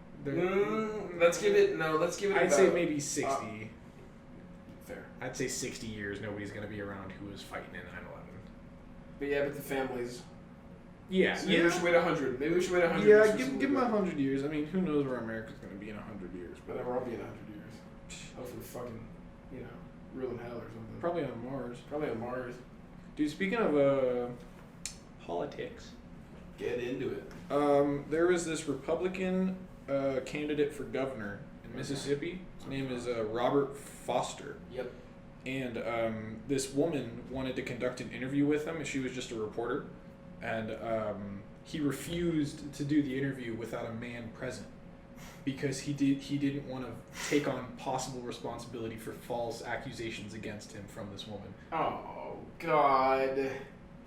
Let's give it. I'd say maybe 60. Fair. I'd say 60 years. Nobody's gonna be around who was fighting in 9/11. But yeah, but the families. Yeah, So maybe we should wait 100. Maybe we should wait 100 yeah. years. for Give some them good. 100 years. I mean, who knows where America's gonna be in 100 years? But then we're all be in 100 years. Hopefully, fucking, ruling hell or something. Probably on Mars. Probably on Mars. Dude, speaking of politics, Get into it. there was this Republican candidate for governor in Mississippi. His name is Robert Foster. Yep. And this woman wanted to conduct an interview with him, and she was just a reporter. And he refused to do the interview without a man present because he didn't want to take on possible responsibility for false accusations against him from this woman. Oh God.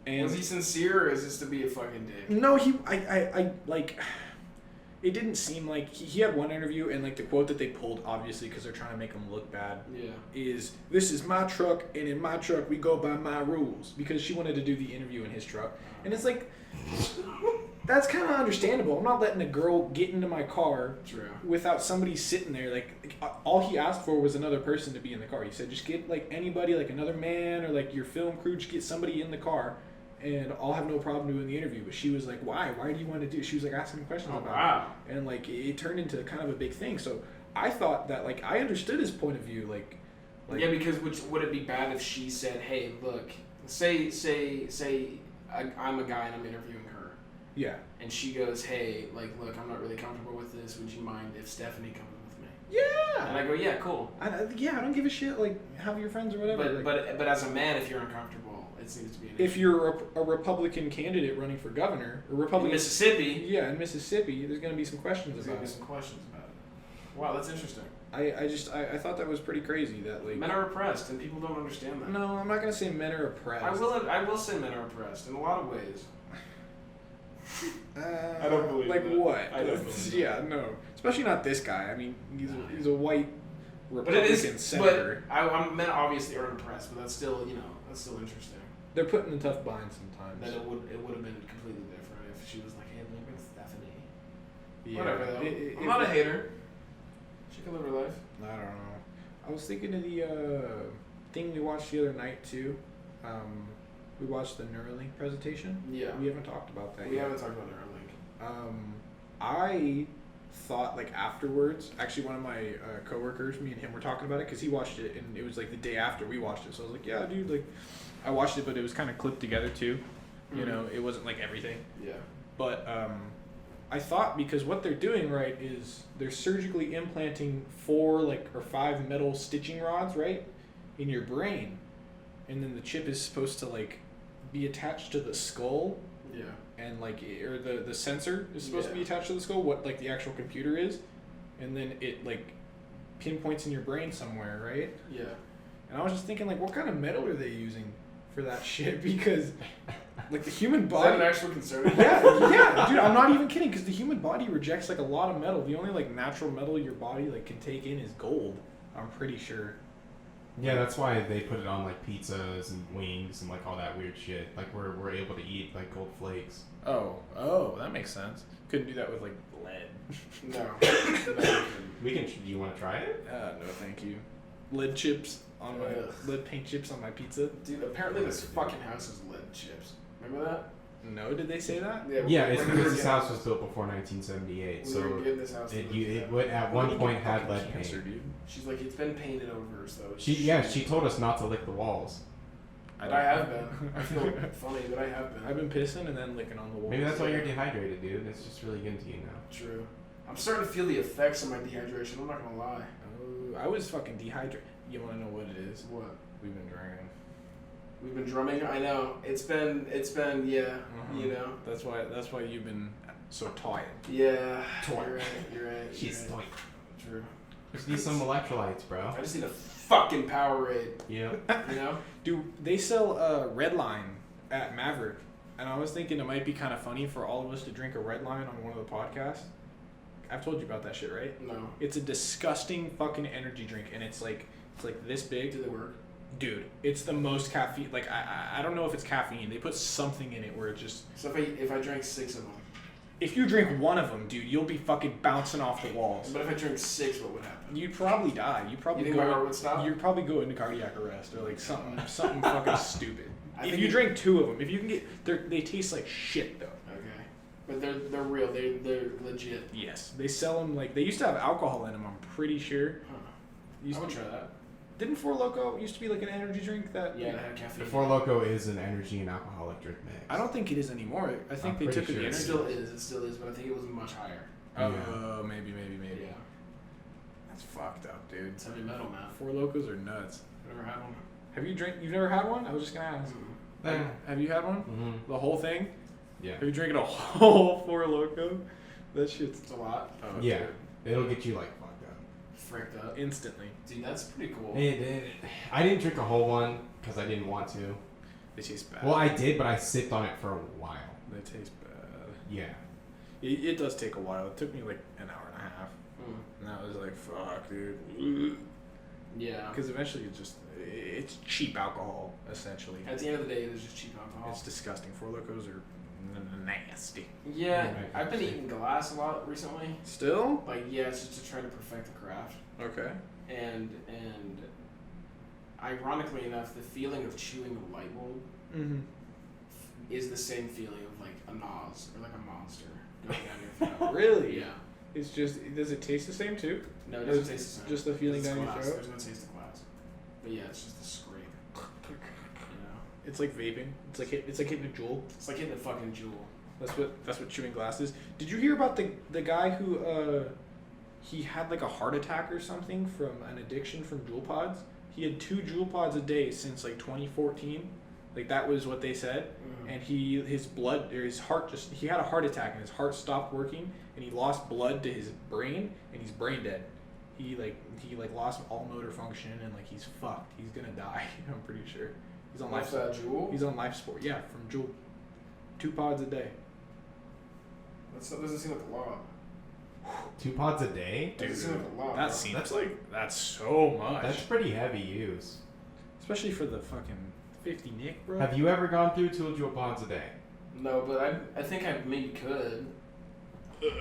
And Was he sincere, or is this to be a fucking dick? no, I like. It didn't seem like he had one interview, and like the quote that they pulled, obviously because they're trying to make him look bad, Yeah. is "This is my truck, and in my truck we go by my rules." Because she wanted to do the interview in his truck, and it's like, that's kind of understandable. I'm not letting a girl get into my car True. without somebody sitting there. Like all he asked for was another person to be in the car. He said, just get like anybody, like another man or like your film crew, just get somebody in the car, and I'll have no problem doing the interview. But she was like, why? Why do you want to do? She was like asking questions Oh about wow. it, and like it turned into kind of a big thing. So I thought that like I understood his point of view, like Yeah, because would it be bad if she said, "Hey, look, say I'm a guy and I'm interviewing her, yeah. and she goes, "Hey, like, look, I'm not really comfortable with this. Would you mind if Stephanie comes with me?" Yeah. And I go, "Yeah, cool." I don't give a shit. Like, have your friends or whatever. But as a man, if you're uncomfortable, it seems to be an if issue. you're a Republican candidate running for governor, or In Republican, Mississippi, yeah, in Mississippi, there's gonna be some questions there's gonna about be it. some questions about it. Wow, that's interesting. I thought that was pretty crazy. That like Men are oppressed, and people don't understand that. no, I'm not gonna say men are oppressed. I will say men are oppressed in a lot of ways. I don't believe like that. what? I don't believe yeah, no, especially not this guy. I mean, he's a white But Republican it is. senator. But men obviously are oppressed, but that's still interesting. They're put in a tough bind sometimes. Then it would have been completely different if she was like, "Hey, let me bring Stephanie." Yeah, Whatever though. it- I'm it- not a hater. She can live her life. I don't know. I was thinking of the thing we watched the other night too. We watched the Neuralink presentation. Yeah. We haven't talked about that We yet. haven't talked about Neuralink. I thought like afterwards, actually one of my coworkers, me and him were talking about it because he watched it and it was like the day after we watched it. So I was like, yeah, dude, like I watched it, but it was kind of clipped together too. You Mhm. know, it wasn't like everything. Yeah. But I thought because what they're doing right is they're surgically implanting 4 or 5 metal stitching rods right in your brain, and then the chip is supposed to like be attached to the skull, Yeah. and like or the sensor is supposed to be Yeah. attached to the skull, what like the actual computer is, and then it like pinpoints in your brain somewhere, right? Yeah. And I was just thinking like, what kind of metal are they using for that shit? Because like the human Is that body. an actual concern? Yeah, dude, I'm not even kidding. Because the human body rejects like a lot of metal. The only like natural metal your body like can take in is gold. I'm pretty sure. Yeah, that's why they put it on like pizzas and wings and like all that weird shit. Like we're able to eat like gold flakes. Oh, that makes sense. Couldn't do that with like lead. No. We can. Do you want to try it? No, thank you. Lead chips on my Ugh. lead paint chips on my pizza. Dude, apparently this fucking house is lead chips. Remember that? No, did they say that? Yeah, it's when we were because this getting- house was built before 1978, we so were getting this house. it would at one point had lead Cancer, paint. dude. She's like, it's been painted over, so. She told us not to lick the walls. But I have been. I feel funny, but I have been. I've been pissing and then licking on the wall. Maybe that's why you're dehydrated, dude. It's just really getting to you now. True. I'm starting to feel the effects of my dehydration. I'm not gonna lie. Oh, I was fucking dehydrated. You want to know what it is? What? We've been drinking. We've been drumming. I know. It's been. Yeah. Mhm. You know. That's why you've been so tired. Yeah. Toy. You're right. She's you're right. like, True. just need some electrolytes, bro. I just need a fucking Powerade. Yeah. You know. Dude, they sell Red Line at Maverick, and I was thinking it might be kind of funny for all of us to drink a Red Line on one of the podcasts. I've told you about that shit, right? No. It's a disgusting fucking energy drink, and it's like this big. Do they work? Dude, it's the most caffeine. Like I don't know if it's caffeine. They put something in it where it just. So if I drank 6 of them. If you drink one of them, dude, you'll be fucking bouncing off the walls. But if I drink 6, what would happen? You'd probably die. You'd You probably think go. my heart would stop? You'd probably go into cardiac arrest or like something fucking stupid. I If think you it- drink 2 of them, if you can get, they taste like shit though. Like they're real. They're legit. Yes, they sell them like they used to have alcohol in them. I'm pretty sure. Huh. Used I would to- try that. Didn't Four Loko used to be like an energy drink that? Yeah, it had caffeine. The Four Loko is an energy and alcoholic drink mix. I don't think it is anymore. I think I'm they pretty took it sure the It energy. still is. It still is, but I think it was much higher. Oh, Yeah. maybe. Yeah. That's fucked up, dude. It's heavy metal, man. Four Locos are nuts. I've never had one. Have you drink? You've never had one? I was just gonna ask. Eh. Have you had one? Mm-hmm. The whole thing? Yeah. Have you drinking a whole Four Loko? That shit's It's a lot. oh, Yeah. dude. It'll get you like fucked up. Fricked up. Instantly. Dude, that's pretty cool. I didn't drink a whole one because I didn't want to. They taste bad. Well, I did, but I sipped on it for a while. They taste bad. Yeah. It does take a while. It took me like an hour and a half, and I was like, "Fuck, dude." Yeah. Because eventually, it's cheap alcohol essentially. At the end of the day, it is just cheap alcohol. It's disgusting. Four Locos are nasty. Yeah, Yeah, I've been eating glass a lot recently. Still? Like, yeah, it's just to try to perfect the craft. Okay. And ironically enough, the feeling of chewing a light bulb Mm-hmm. is the same feeling of like a Nas or like a monster going down your throat. Really? Yeah. It's just. Does it taste the same too? No, it doesn't taste the same. Just the feeling It's down your glass. throat. There's no taste of glass. But yeah, it's just the scrape. You know, It's like vaping. It's like hitting a jewel. it's like hitting a fucking jewel. That's what chewing glass is. Did you hear about the guy who he had like a heart attack or something from an addiction from Juul pods? He had 2 Juul pods a day since like 2014. Like that was what they said. And his blood or his heart he had a heart attack and his heart stopped working and he lost blood to his brain and he's brain dead. He lost all motor function and like he's fucked. He's gonna die. I'm pretty sure. He's on What's life. that, jewel? He's on life support. Yeah, from Juul. 2 pods a day. That doesn't seem like a lot. 2 pods a day? Doesn't seem like a lot. That bro. seems that's so much. That's pretty heavy use. Especially for the fucking 50 Nick, bro. Have you ever gone through 2 Juul pods a day? No, but I think I maybe could. Dude,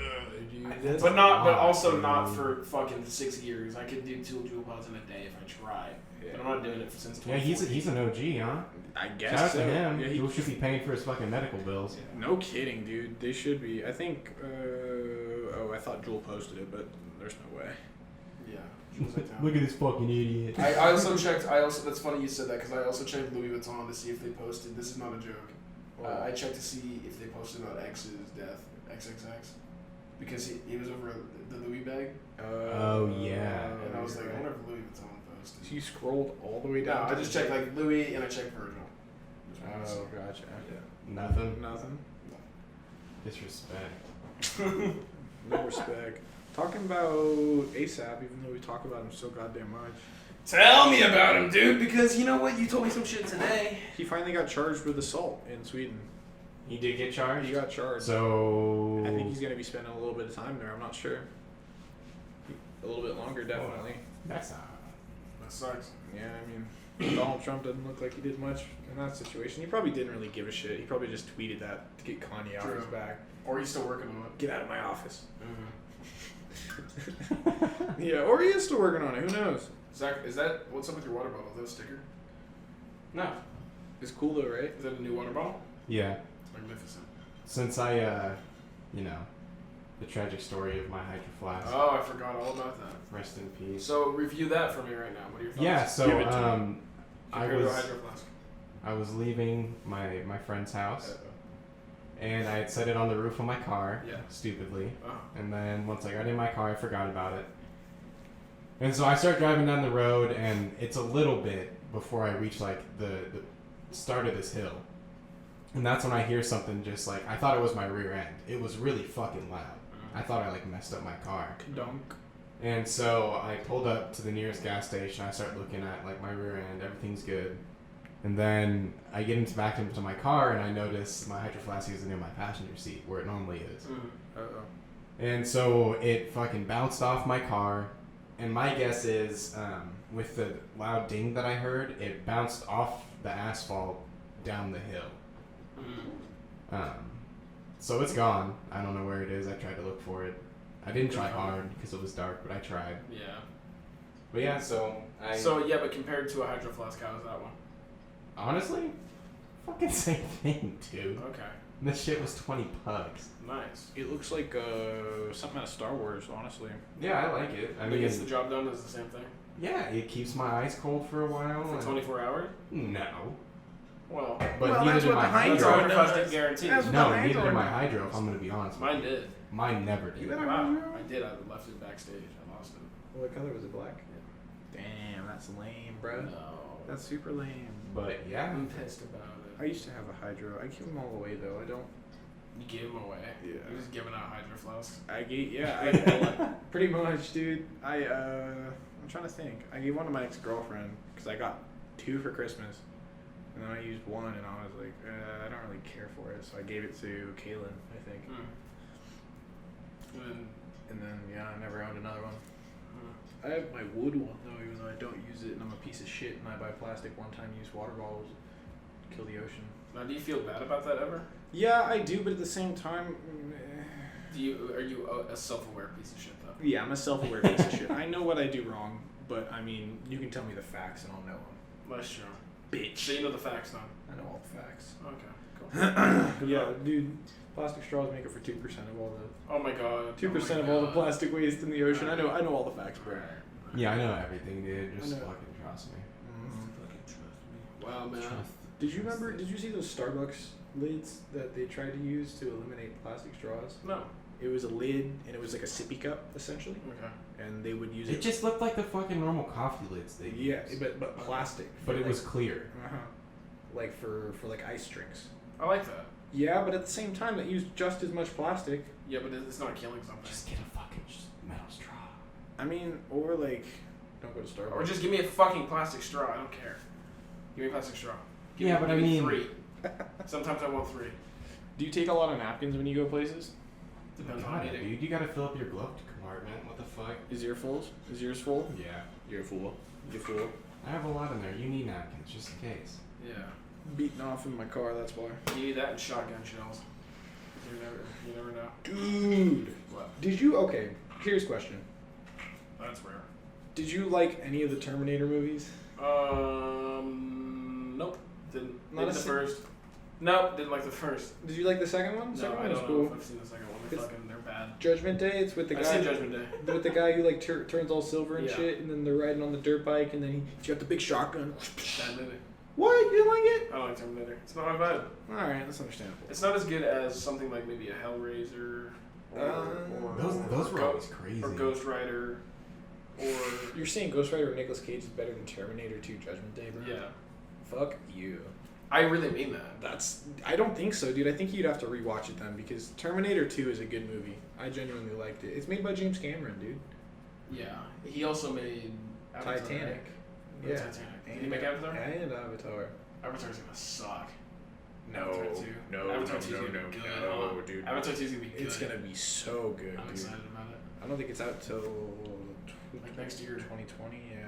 But not. But Wow, also dude. not for fucking 6 years. I could do 2 jewel pods in a day if I tried. But I'm not doing it since. Yeah, he's an OG, huh? I guess Shout out so. to him. Yeah, He should be paying for his fucking medical bills. No kidding, dude. They should be. I think. I thought Jewel posted it, but there's no way. Yeah. Jewel's like that. Look at this fucking idiot. I also checked. That's funny you said that because I also checked Louis Vuitton to see if they posted. This is not a joke. I checked to see if they posted about X's death, XXX, because he was over the Louis bag, Oh, yeah. and I was like, I wonder if Louis Vuitton posted. So you scrolled all the way No, down. I just checked like Louis and I checked Virgil. Oh, gotcha. Nothing. Nothing. Disrespect. No respect. Talking about ASAP, even though we talk about him so goddamn much. Tell me about him, dude, because you know what? You told me some shit today. He finally got charged with assault in Sweden. He did get charged? He got charged. So... I think he's going to be spending a little bit of time there. I'm not sure. A little bit longer, definitely. That's not... That sucks. Yeah, I mean, Donald Trump doesn't look like he did much in that situation. He probably didn't really give a shit. He probably just tweeted that to get Kanye off True. his back. Or he's still working on it. Get out of my office. Mm-hmm. Yeah, or he is still working on it. Who knows? Zach, what's up with your water bottle? Is that a sticker? No. It's cool though, right? Is that a new water bottle? Yeah. It's magnificent. Since I, the tragic story of my Hydro Flask. Oh, I forgot all about that. Rest in peace. So review that for me right now. What are your thoughts? Yeah, so, Give it to I Compared to a was... hydro flask. I was leaving my friend's house, and I had set it on the roof of my car, Yeah. stupidly. Oh. And then once I got in my car, I forgot about it. And so I start driving down the road, and it's a little bit before I reach like the start of this hill. And that's when I hear something just like, I thought it was my rear end. It was really fucking loud. I thought I like messed up my car. Dunk. And so I pulled up to the nearest gas station. I start looking at like my rear end. Everything's good. And then I get back into my car and I notice my Hydro Flask isn't in my passenger seat where it normally is. Uh-oh. And so it fucking bounced off my car. And my guess is, with the loud ding that I heard, it bounced off the asphalt down the hill. So it's gone. I don't know where it is. I tried to look for it. I didn't try hard because it was dark, but I tried. Yeah. But yeah, so But compared to a hydro flask, how is that one? honestly, fucking same thing, dude. Okay. And this shit was 20 bucks. Nice. It looks like something out of Star Wars, honestly. Yeah, I like it. I It mean, gets the job done. Does the same thing. yeah, it keeps my eyes cold for a while. For and- 24 hours. No. Well, But Well, neither that's did what my the Hydro that's hydro. does. 100% guaranteed. That's what No, the neither Hydro did my does. hydro, if I'm going to be honest with Mine you. did. Mine never did. You got a Wow, hydro? I did. I left it backstage. I lost it. What color was it? Black. Damn, that's lame, bro. No. That's super lame. But yeah. I'm pissed about I it. used to have a hydro. I give them all away though. I don't. You gave them away. Yeah. You're just giving out hydro flasks. I gave I pretty much, dude. I'm trying to think. I gave one to my ex-girlfriend because I got 2 for Christmas, and then I used 1, and I was like, I don't really care for it, so I gave it to Kaylin, I think. And then yeah, I never owned another one. I have my wood one though, even though I don't use it, and I'm a piece of shit, and I buy plastic one-time use water bottles, kill the ocean. Now, do you feel bad about that ever? Yeah, I do, but at the same time, Are you a self-aware piece of shit though? yeah, I'm a self-aware piece of shit. I know what I do wrong, but I mean, you can tell me the facts and I'll know them. That's true. Bitch. So you know the facts now. I know all the facts. Okay. Cool. Yeah, dude. Plastic straws make up for 2% of all the Oh my god. 2% of all the plastic waste in the ocean. I know all the facts, bro. Yeah, I know everything, dude. Just I know. fucking trust me. Fucking trust me. Wow, man. Trust. Did you see those Starbucks lids that they tried to use to eliminate plastic straws? No. It was a lid and it was like a sippy cup essentially, Okay. and they would use It just looked like the fucking normal coffee lids they yeah, use. but plastic. But For it like- was clear. uh-huh. Like for like ice drinks. I like that. Yeah, but at the same time, it used just as much plastic. Yeah, but it's not killing something. Just get a fucking metal straw. I mean, or like, don't go to Starbucks. Or just give me a fucking plastic straw. I don't care. Give me a plastic straw. Give Yeah, me, but give I me mean- 3. Sometimes I want 3. Do you take a lot of napkins when you go places? Depends on God, what I'm eating. dude, you gotta fill up your glove compartment. What the fuck? Is yours full? Is yours full? Yeah. You're a fool. You're a fool. I have a lot in there. You need napkins, just in case. Yeah. Beating off in my car, that's why. You need that and shotgun shells. You never know. Dude! What? Did you, okay, here's a question. That's rare. Did you like any of the Terminator movies? Nope. Didn't. Not Maybe a the si- first. Nope. Didn't like the first. Did you like the second one? The No, second I one was don't cool. know if I've seen the second one. They're It's- fucking, they're bad. Judgment Day, it's with the I've guy seen Judgment Day. with the guy who like turns all silver and Yeah. shit, and then they're riding on the dirt bike, and then he's got the big shotgun. Bad movie. What? You didn't like it? I don't like Terminator. It's not my vibe. Alright, that's understandable. It's not as good as something like maybe a Hellraiser or Those were Go- always crazy. or Ghost Rider or You're saying Ghost Rider with Nicolas Cage is better than Terminator 2 Judgment Day, bro? yeah. Fuck you. I really mean that. I don't think so, dude. I think you'd have to rewatch it then because Terminator 2 is a good movie. I genuinely liked it. It's made by James Cameron, dude. Yeah. He also made Avatar. Titanic. Or Yeah. Titanic. Did he make Avatar? And Avatar. Avatar's gonna suck. No, Avatar 2. no, Avatar no, 2's no, gonna no, be good, no, huh? dude. Avatar 2's gonna be good. It's gonna be so good, I'm dude. excited about it. I don't think it's out till Like next year. 2020. Yeah,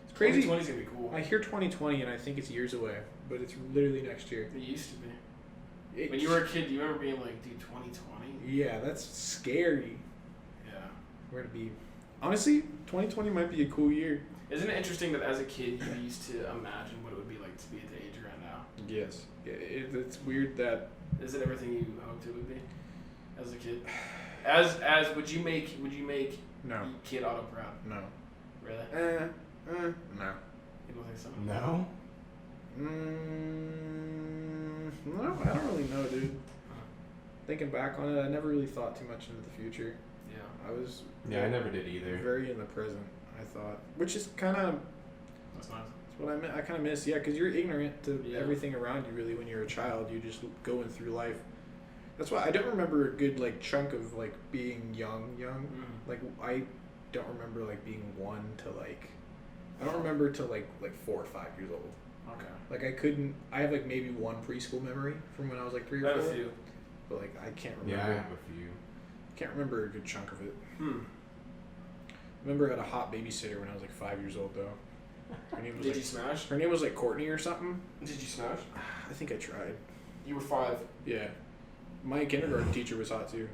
it's crazy. 2020's gonna be cool. I hear 2020 and I think it's years away, but it's literally next year. It used to be. It- When you were a kid, do you remember being like, dude, 2020? yeah, that's scary. Yeah. We're gonna be honestly, 2020 might be a cool year. Isn't it interesting that as a kid you used to imagine what it would be like to be at the age you're at now? Yes, it's weird that Is it everything you hoped it would be as a kid? As would you make no, kid Otto proud? no, Really? no. You don't think so? No? No, I don't really know, dude. Thinking back on it, I never really thought too much into the future. Yeah. I was Yeah, I never did either. very in the present. I thought, which is kind of That's nice. what I kind of miss. Yeah, because you're ignorant to Yeah. everything around you. Really, when you're a child, you're just going through life. That's why I don't remember a good like chunk of like being young. Like I don't remember like being 1 to like. I don't remember till like 4 or 5 years old. Okay. Like I couldn't. I have like maybe one preschool memory from when I was like 3 I or have 4. a few. But like I can't Yeah, I remember. have a few. Can't remember a good chunk of it. Hmm. I remember I had a hot babysitter when I was like 5 years old though. Her name was Did like, you smash? her name was like Courtney or something. Did you smash? I think I tried. You were 5. Yeah. My kindergarten teacher was hot too.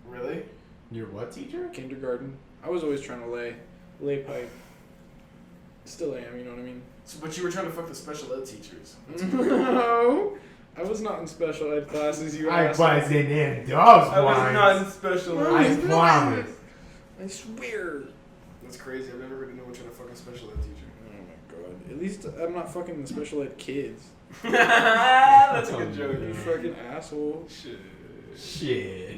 Really? Your what teacher? Kindergarten. I was always trying to lay pipe. Still am, you know what I mean? So, but you were trying to fuck the special ed teachers. No. I was not in special ed classes. You I asked. wasn't in those I was ones. not in special No, ed. I promise. I swear. That's crazy. I've never heard anyone trying to fuck a special ed teacher. Oh my god. At least I'm not fucking the special ed kids. That's a good joke. You fucking asshole. Shit.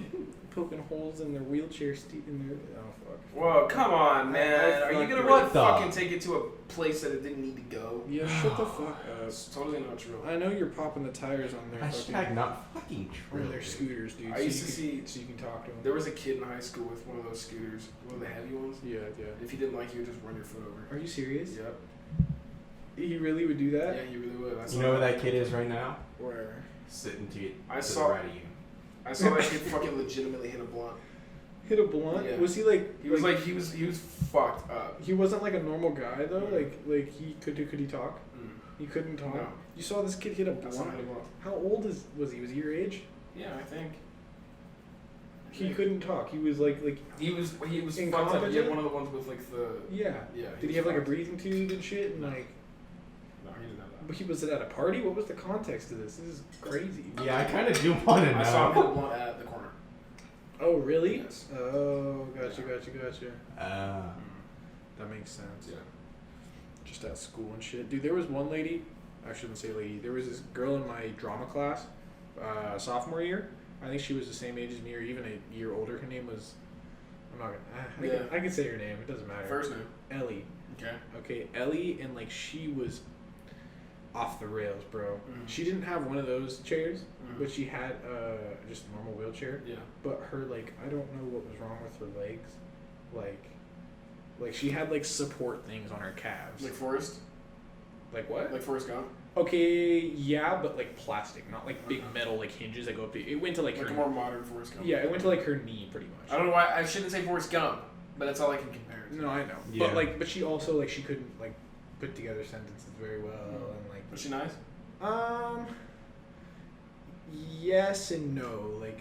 Poking holes in their wheelchair in their. Oh fuck. Whoa, come on, man. I Are you gonna fucked really What the- fucking take it to a place that it didn't need to go? Yeah, shut the fuck up. It's totally not true. I know you're popping the tires on their Hashtag fucking not fucking true. on their scooters, dude. I so used you to can- see- so you can talk to them. There was a kid in high school with one of those scooters, one of the heavy ones. Yeah, yeah. If he didn't like you, would just run your foot over. Are you serious? Yep. He really would do that? Yeah, he really would. You know where that kid is right now? Where? Sitting I to saw- the right of you. I saw that kid fucking legitimately hit a blunt. Hit a blunt? Yeah. Was he like? He was he was fucked up. He wasn't like a normal guy though. Like he could he talk? Mm. He couldn't talk. No. You saw this kid hit a I saw him blunt. hit a blunt. How old was he? Was he your age? Yeah, I think. He couldn't talk. He was like He was fucked up. He had Incompetent? one of the ones with like the yeah. yeah. Did he was have like a fucked. breathing tube and shit and like? No, he didn't have that. But he was at a party. What was the context of this? This is crazy. Yeah, I kind of do want to know. I saw him hit a blunt at the corner. Oh really? Yes. Oh, gotcha. That makes sense. Yeah. Just at school and shit. Dude, there was one lady, I shouldn't say lady, there was this girl in my drama class, sophomore year. I think she was the same age as me or even a year older. Her name was, I'm not gonna, I can say her name, it doesn't matter. First name. Ellie. Okay. Okay, Ellie, and like she was off the rails, bro. Mhm. She didn't have one of those chairs, Mhm. but she had just a normal wheelchair. Yeah. But her like I don't know what was wrong with her legs, like she had like support things on her calves. Like Forrest. Like what? Like Forrest Gump. Okay, yeah, but like plastic, not like big metal like hinges that go up to. It went to like Like her. a more modern Forrest Gump. Yeah, it went to like her knee pretty much. I don't know why I shouldn't say Forrest Gump, but that's all I can compare it to. No, I know. Yeah. But she also like she couldn't like put together sentences very well and like. Was she nice? Yes and no. Like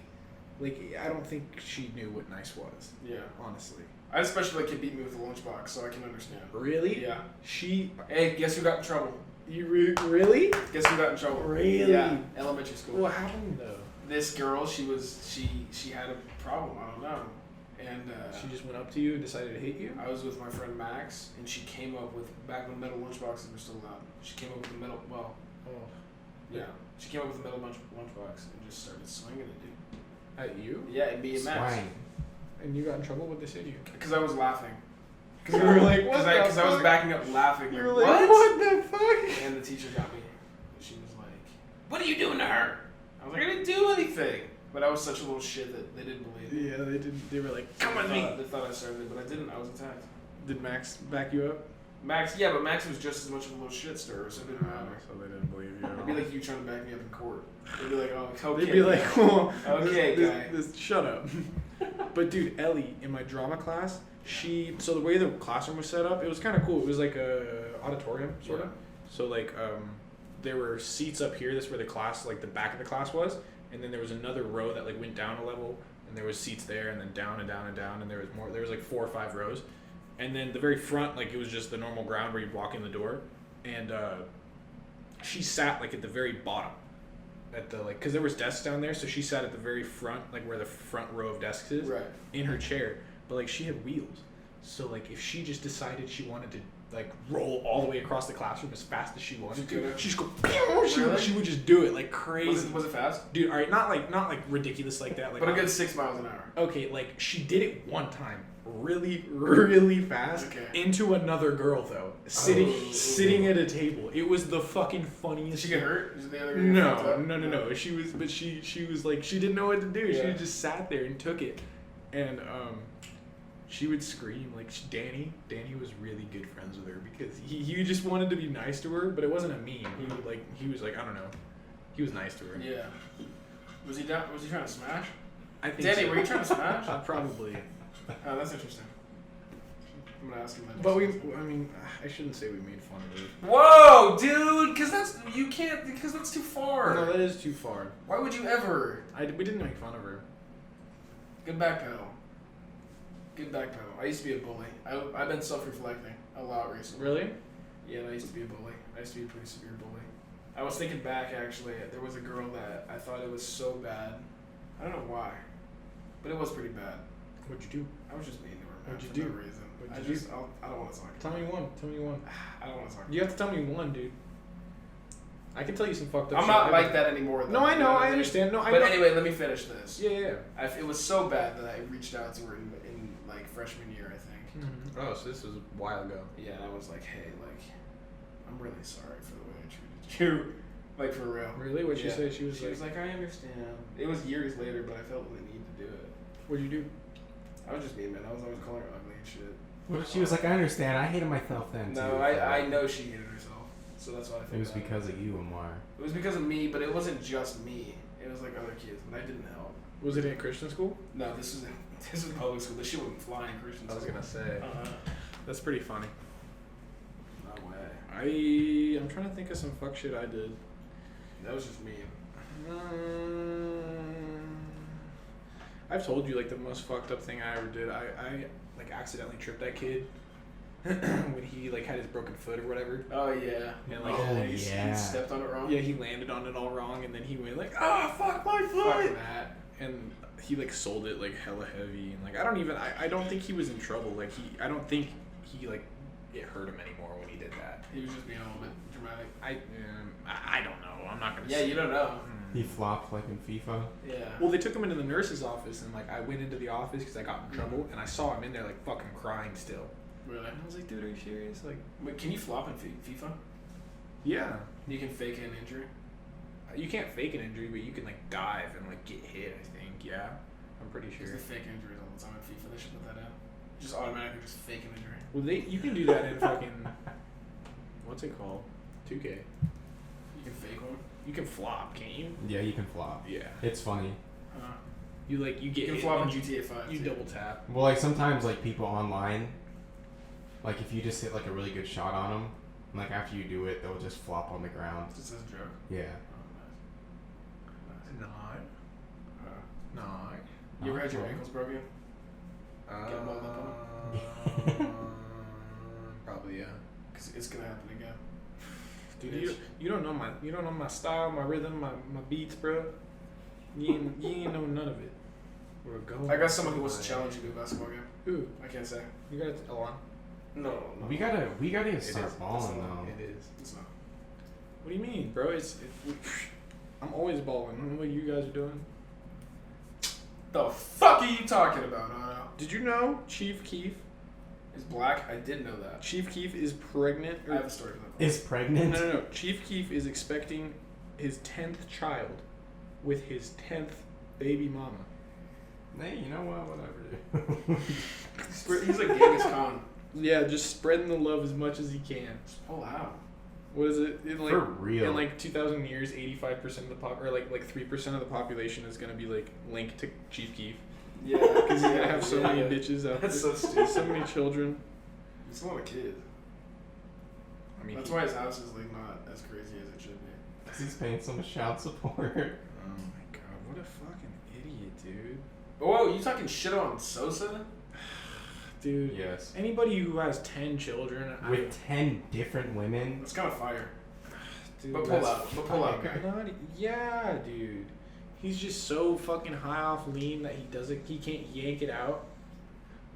I don't think she knew what nice was. Yeah. Honestly. I especially like kid beat me with a lunchbox, so I can understand. Really? Yeah. She. Hey, guess who got in trouble? You really? Guess who got in trouble? Really? Yeah. Elementary school. What happened though? This girl, she had a problem. I don't know, and She just went up to you and decided to hit you. I was with my friend Max, and she came up with back when metal lunchboxes were still allowed. She came up with a metal. Well, Oh. yeah. She came up with a metal lunchbox and just started swinging it, dude. At you? Yeah, and me and Max. Swine. And you got in trouble? What they say to you? Because I was laughing. You were like, what the Because I was fuck? backing up laughing. You were like, like, what the fuck? And the teacher got me. She was like, "What are you doing to her?" I was like, "I didn't do anything." But I was such a little shit that they didn't believe me. Yeah, they didn't. They were like, come They with thought- me. They thought I started it, but I didn't. I was attacked. Did Max back you up? Max, yeah, but Max was just as much of a little shit stirrer, so it didn't matter. So they didn't believe you. It'd be like you trying to back me up in court. They'd be like, "Oh, okay." They'd be like, guy." oh, Okay, guy. this, shut up. But dude, Ellie in my drama class, so the way the classroom was set up, it was kind of cool. It was like a auditorium sort of. Yeah. So like there were seats up here. This is where the class, like the back of the class was, and then there was another row that like went down a level, and there was seats there, and then down and down and down, and there was more. There was like 4 or 5 rows, and then the very front, like it was just the normal ground where you walk in the door, and she sat like at the very bottom. At the like, cause there was desks down there, so she sat at the very front, like where the front row of desks is, Right. in her chair. But like she had wheels, so like if she just decided she wanted to like roll all the way across the classroom as fast as she wanted to, she'd go. Really? She would just do it like crazy. Was it fast? Dude, all right, not like ridiculous like that. Like, But a good 6 miles an hour. okay, like she did it one time, really fast, Okay. into another girl though, sitting at a table. It was the fucking funniest. Did she get hurt? Is the other guy fucked No, up? no. She was like, she didn't know what to do. Yeah. She just sat there and took it, and she would scream like Danny was really good friends with her because he just wanted to be nice to her, but it wasn't a meme. He was like I don't know, he was nice to her. Yeah. Was he down? Was he trying to smash? I think. Danny, so. were you trying to smash? Probably. Oh, that's interesting. I'm gonna ask him that. But I mean, I shouldn't say we made fun of her. Whoa, dude! Because that's too far. No, that is too far. Why would you ever? We didn't make fun of her. Good backpedal. Good backpedal. I used to be a bully. I've been self-reflecting a lot recently. Really? Yeah, and I used to be a bully. I used to be a pretty severe bully. I was thinking back, actually. There was a girl that I thought it was so bad. I don't know why, but it was pretty bad. What'd you do? I was just mean to her, man, What'd you for do? no reason. What'd you do? I don't want to talk Tell about me it. one. Tell me one. I don't want to talk about You have to tell me one, dude. I can tell you some fucked it. up I'm shit. not like that anymore, though. No, I you know. what I mean? understand. No, I But know. anyway, let me finish this. Yeah. It was so bad that I reached out to her in like freshman year, I think. Mm-hmm. Oh, so this was a while ago. Yeah, and I was like, hey, like, I'm really sorry for the way I treated you. Like, for real. Really? What'd she Yeah. say? She was like, I understand. It was years later, but I felt the need to do it. What'd you do? I was just mean, man. I was always calling her ugly and shit. Well, she was like, I understand. I hated myself then too. No, I know she hated herself. So that's why I feel It was bad. because of you, Amar. It was because of me, but it wasn't just me. It was like other kids, and I didn't help. Was it in Christian school? No, this was public school. This shit wouldn't fly in Christian I was school. gonna say. That's pretty funny. No way. I'm trying to think of some fuck shit I did. That was just me. I've told you like the most fucked up thing I ever did. I like accidentally tripped that kid when he like had his broken foot or whatever. Oh yeah. And like Oh, he yeah. stepped on it wrong. yeah, he landed on it all wrong, and then he went like, ah, fuck my Fucking foot, that. and he like sold it like hella heavy, and like I don't think he was in trouble. Like I don't think he like it hurt him anymore when he did that. He was just being a little bit dramatic. I don't know. I'm not gonna. Yeah, say you don't know. He flopped like in FIFA. Yeah. Well, they took him into the nurse's office, and like I went into the office because I got in trouble, and I saw him in there like fucking crying still. Really? And I was like, dude, are you serious? Like, Wait, can you flop in FIFA? yeah, You can fake an injury. you can't fake an injury, but you can like dive and like get hit. I think, yeah, I'm pretty Because sure. they fake injuries all the time in FIFA. They should put that in. Just automatically just fake an injury. Well, you can do that in fucking what's it called? 2K. You can fake one. You can flop, can't you? Yeah, you can flop. Yeah. It's funny. You like you get You can hit flop in and GTA 5. You too. double tap. Well, like sometimes like people online, like if you just hit like a really good shot on them, like after you do it, they'll just flop on the ground. Just as a joke. Yeah. Oh, nice. No. You ever had your Okay. ankles broken? Get balled up Probably yeah. Because it's gonna happen again. Dude, you don't know my style, my rhythm, my beats, bro. You ain't know none of it. We're going. I got someone who wants to challenge you to a basketball game. Who? I can't say. You got it, Alon. No. We gotta It start is. balling though. It is. It's not. What do you mean, bro? I'm always balling. I don't know what you guys are doing. The fuck are you talking about, Otto? Did you know Chief Keef? Is black? I did know that. Chief Keef is pregnant. I have a story for that. Is pregnant? No. Chief Keef is expecting his 10th child with his 10th baby mama. Hey, you know what? Whatever. He's like Genghis Khan. Yeah, just spreading the love as much as he can. Oh wow. What is it? In like, For real. In like 2,000 years, 85% of the or like 3% of the population is gonna be like linked to Chief Keef. Yeah. Because he's gonna have so many bitches out That's there. so stupid. So many children. He's a lot of kids. I mean, That's why his house is like not as crazy as it should be. Because he's paying so much child support. Oh my god, what a fucking idiot, dude. Whoa, you talking shit on Sosa? Dude. Yes. Anybody who has 10 children, With 10 different women. That's kind of fire. dude, But that's pull out, guy. not, yeah, dude. He's just so fucking high off lean that he can't yank it out.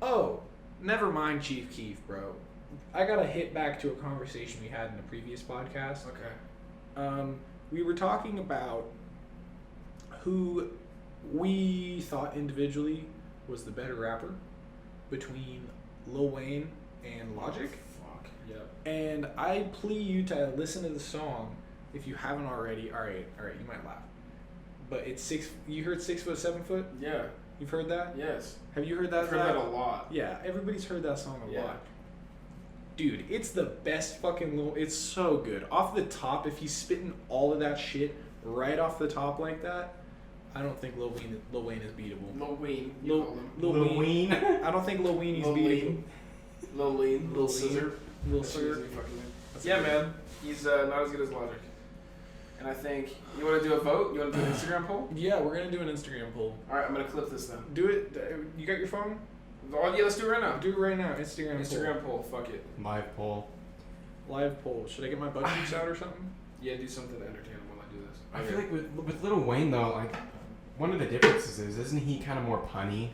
Oh, never mind Chief Keef, bro. I gotta hit back to a conversation we had in the previous podcast. Okay. We were talking about who we thought individually was the better rapper between Lil Wayne and Logic. Fuck. Yep. And I plea you to listen to the song if you haven't already. All right, you might laugh, but it's You heard 6 foot, 7 foot. Yeah. You've heard that? Yes. Have you heard that? I've heard that a lot. Yeah, everybody's heard that song a Yeah. lot. Dude, it's the best fucking little. It's so good. Off the top, if he's spitting all of that shit right off the top like that, I don't think Lil Wayne is beatable. Lil Wayne. You call him. Lil Wayne. I don't think Lil Wayne is Lil beatable. Wayne. Lil Lean. Lil Lil Scissor. Lil That's Scissor. easy fucking name. That's Yeah, a good man. He's not as good as Logic. And I think you want to do a vote. You want to do an Instagram poll? Yeah, we're gonna do an Instagram poll. All right, I'm gonna clip this then. Do it. You got your phone? Oh yeah, let's do it right now. Do it right now. Instagram Instagram poll. Fuck it. Live poll. Live poll. Should I get my butt cheeks out or something? Yeah, do something to entertain him while I do this. I feel like with Lil Wayne though, like one of the differences is, isn't he kind of more punny?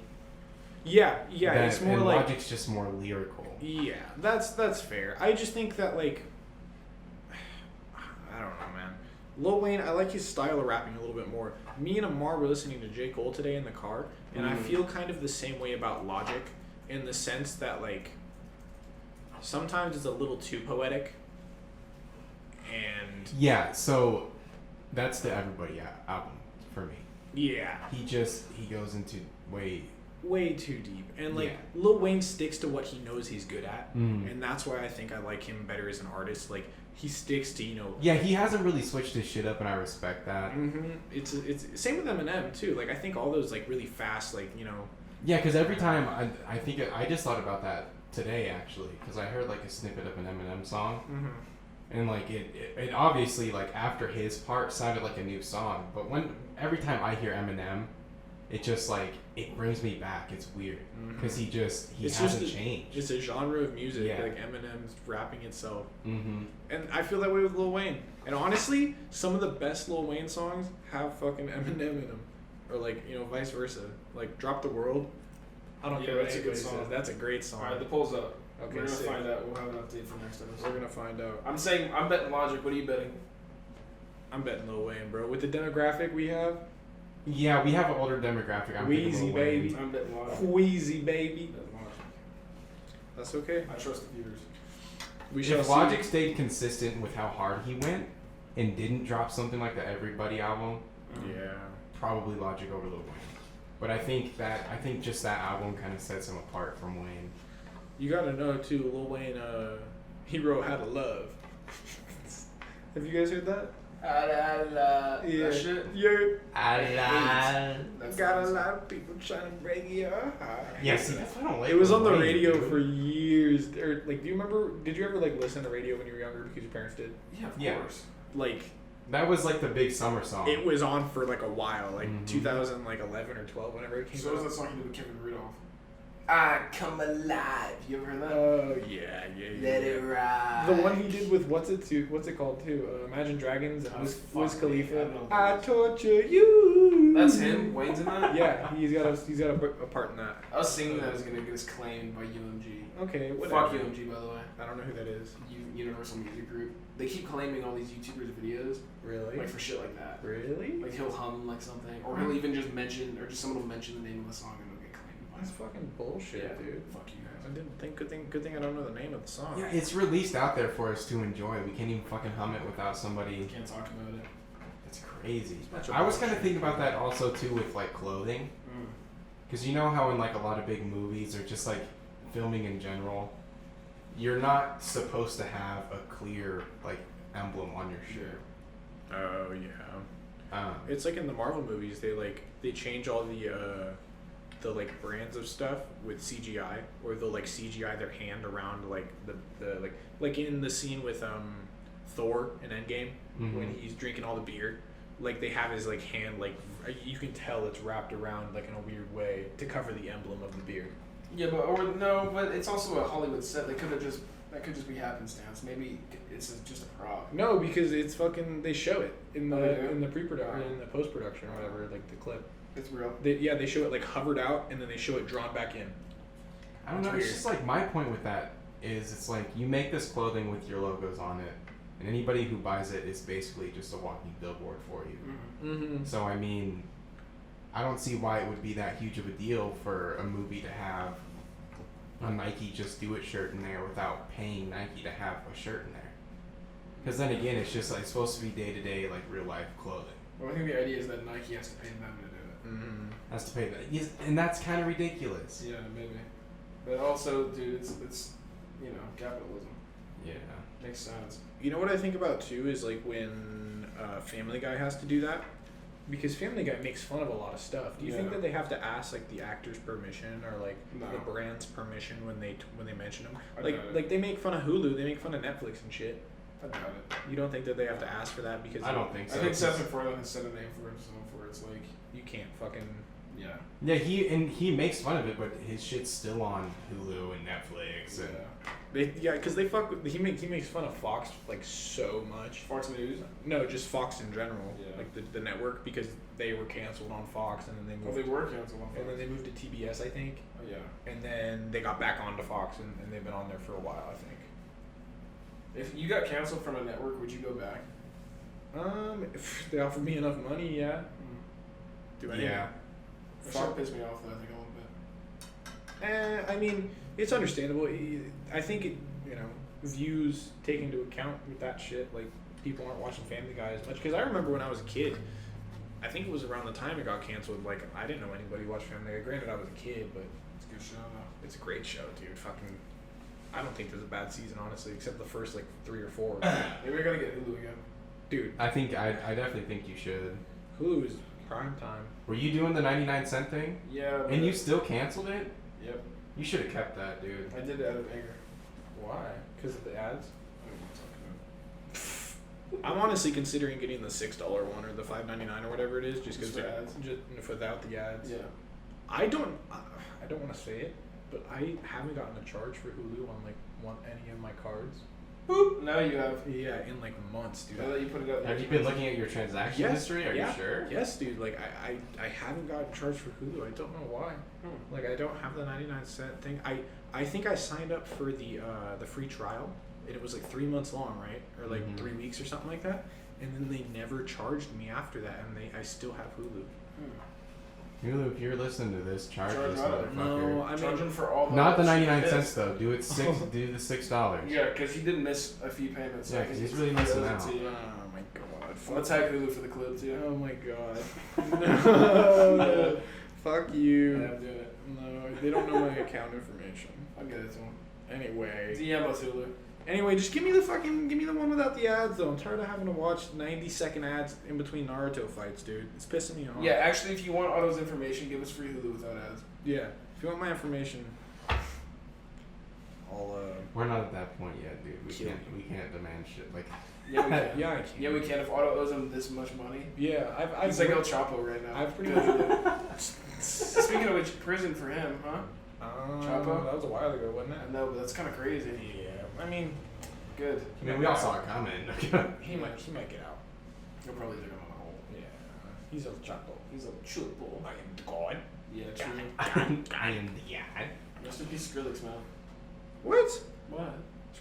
Yeah, Than- it's more and like Logic's just more lyrical. yeah, that's fair. I just think that like I don't know, man. Lil Wayne, I like his style of rapping a little bit more. Me and Amar were listening to J. Cole today in the car, and I feel kind of the same way about Logic, in the sense that like sometimes it's a little too poetic. And Yeah, so that's the Everybody album for me. yeah, He goes into way too deep. And like Yeah. Lil Wayne sticks to what he knows he's good at, Mm. and that's why I think I like him better as an artist. Like he sticks to Yeah, he hasn't really switched his shit up, and I respect that. It's same with Eminem too. Like I think all those like really fast Yeah, because every time I think I just thought about that today actually, because I heard like a snippet of an Eminem song, and like it obviously like after his part sounded like a new song, but every time I hear Eminem, it just like it brings me back. It's weird because he hasn't changed. It's a genre of music. Yeah. Like Eminem's rapping itself. Mm-hmm. And I feel that way with Lil Wayne. And honestly, some of the best Lil Wayne songs have fucking Eminem in them, or like vice versa. Like Drop the World. I don't Yeah, care what that's a good anybody song. says. That's a great song. Alright, the poll's up. Okay, We're gonna sick. find out. We'll have an update for next episode. We're gonna find out. I'm betting Logic. What are you betting? I'm betting Lil Wayne, bro. With the demographic we have, Yeah, we have an older demographic. I'm thinking Wheezy, Lil Wayne. baby. I'm betting Logic. Wheezy baby. Betting Logic. That's okay. I trust the viewers. We shall If see. Logic stayed consistent with how hard he went and didn't drop something like the Everybody album, Yeah. probably Logic over Lil Wayne. But I think just that album kind of sets him apart from Wayne. You gotta know too, Lil Wayne. He wrote "How to Love." Have you guys heard that? That shit. Yeah. That's Got a nice. lot of people trying to break your heart. Yeah, see, that's why I don't like It was Lil on the Wayne, radio dude. for years. Or like, do you remember? Did you ever like listen to radio when you were younger because your parents did? Yeah, of Yeah. course. Like, That was like the big summer song. it was on for like a while, like Mhm. 2011 or 12, whenever it came So was out. that song you did with Kevin Rudolph? I come alive. You ever heard that? Oh yeah. Let it ride. The one he did with what's it called too? Imagine Dragons and Oh, Wiz fuck, Khalifa. I don't know. I torture you. That's him. Wayne's in that. Yeah, he's got a part in that. Us singing that is gonna get us claimed by UMG. Okay, whatever. Fuck UMG, by the way. I don't know who that is. Universal Music Group. They keep claiming all these YouTubers' videos, Really? like for shit like that. Really? Like he'll hum like something, or he'll even just mention, or just someone will mention the name of the song and it'll get claimed. That's fucking bullshit, Yeah, dude. Fuck you I guys. didn't think. Good thing I don't know the name of the song. Yeah, it's released out there for us to enjoy. We can't even fucking hum it without somebody. Can't talk about it. It's crazy. Bunch of I was kind of bullshit. thinking about that also too with like clothing, because you know how in like a lot of big movies or just like filming in general, you're not supposed to have a clear like emblem on your shirt. Oh yeah. Um, It's like in the Marvel movies, they change all the like brands of stuff with CGI, or they'll like CGI their hand around like the like in the scene with Thor in Endgame when he's drinking all the beer, like they have his like hand like you can tell it's wrapped around like in a weird way to cover the emblem of the beer. Yeah, but it's also a Hollywood set. That could just be happenstance. Maybe it's just a prop. No, because it's fucking they show it in the Oh, they do? in the pre-production in the post-production or whatever, like the clip. It's real. They show it like hovered out and then they show it drawn back in. I don't know. It's It's just like my point with that is it's like you make this clothing with your logos on it, and anybody who buys it is basically just a walking billboard for you. Mm-hmm. So I mean, I don't see why it would be that huge of a deal for a movie to have a Nike Just Do It shirt in there without paying Nike to have a shirt in there. Because then again, it's just like supposed to be day to day like real life clothing. Well, I think the idea is that Nike has to pay them to do it. Mm-hmm. Has to pay that, yes, and that's kind of ridiculous. Yeah, maybe. But also, dude, it's capitalism. Yeah. Makes sense. You know what I think about too is like when Family Guy has to do that, because Family Guy makes fun of a lot of stuff. Do you think Yeah. that they have to ask like the actor's permission or like No. the brand's permission when they mention them? I doubt it. Like they make fun of Hulu, they make fun of Netflix and shit. I doubt it. You don't think that they have to ask for that because I don't think I so. think Seth MacFarlane has set a name for himself where it's like, you can't fucking. yeah. Yeah, he makes fun of it, but his shit's still on Hulu and Netflix. And Yeah. Because they fuck with, he makes fun of Fox like so much. Fox News. No, just Fox in general. Yeah. Like the network, because they were canceled on Fox and then they Oh, moved. they were canceled on Fox. And then they moved to TBS, I think. Oh yeah. And then they got back onto Fox and they've been on there for a while, I think. If you got canceled from a network, would you go back? If they offered me enough money, yeah. Do anything. Yeah. That shit pissed me off though, I think a little bit. I mean, it's understandable. I think it, views take into account with that shit. Like, people aren't watching Family Guy as much. Because I remember when I was a kid, I think it was around the time it got canceled. Like, I didn't know anybody watched Family Guy. Granted, I was a kid, but It's a good show though. it's a great show, dude. Fucking, I don't think there's a bad season, honestly, except the first like 3 or 4. Maybe we're gonna get Hulu again. Dude, I definitely think you should. Hulu is prime time. Were you doing the 99-cent thing? Yeah. And you still canceled it? Yep. You should have kept that, dude. I did it out of anger. Why? Because of the ads? I don't know what I'm talking I'm honestly considering getting the $6 one or the $5.99 or whatever it is, just because Just for ads? just without the ads. about. Yeah. I don't want to say it, but I haven't gotten a charge for Hulu on like any of my cards. Boop. Now you have. Yeah, in like months, dude. Now that you put it up. Have you been looking at your transaction Yes, history? Are yeah. you sure? Yes, dude. Like I haven't gotten charged for Hulu. I don't know why. Like I don't have the 99-cent thing. I think I signed up for the free trial. And it was like 3 months long, right? Or like Mhm. 3 weeks or something like that. And then they never charged me after that, and I still have Hulu. Hulu, if you're listening to this, charge Charge this what? motherfucker. No, I Charge mean, him for all the. Not the shit 99 he cents missed. though. Do it do the $6. Yeah, because he did miss a few payments. So Yeah, I think 'cause he's it's- really he missing owes it out. to you. oh my god. I'm gonna tag Hulu for the clip too. Oh my god. No. Fuck Yeah, you. I'm doing it. No, they don't know my account information. I'll get it to him. Anyway. DM us Hulu. Anyway, just give me the one without the ads though. I'm tired of having to watch 90-second ads in between Naruto fights, dude. It's pissing me off. Yeah, actually, if you want Otto's information, give us free Hulu without ads. Yeah. If you want my information, I'll We're not at that point yet, dude. We Kill can't demand shit like. Yeah, we can. yeah, I can. Yeah, we can. If Otto owes him this much money, Yeah, I've he's like El Chapo right now. I've pretty Good. much. Speaking of which, prison for him, huh? Chapo? That was a while ago, wasn't I it? know, but that's kind of crazy. Yeah. I mean, Good. I mean, we all saw it coming. he might get out. He'll probably dig him in the hole. Yeah. He's El Chapo. He's a Chapo. I am the god. Yeah, true. I am the god. Rest in peace, Skrillex, man. What? What?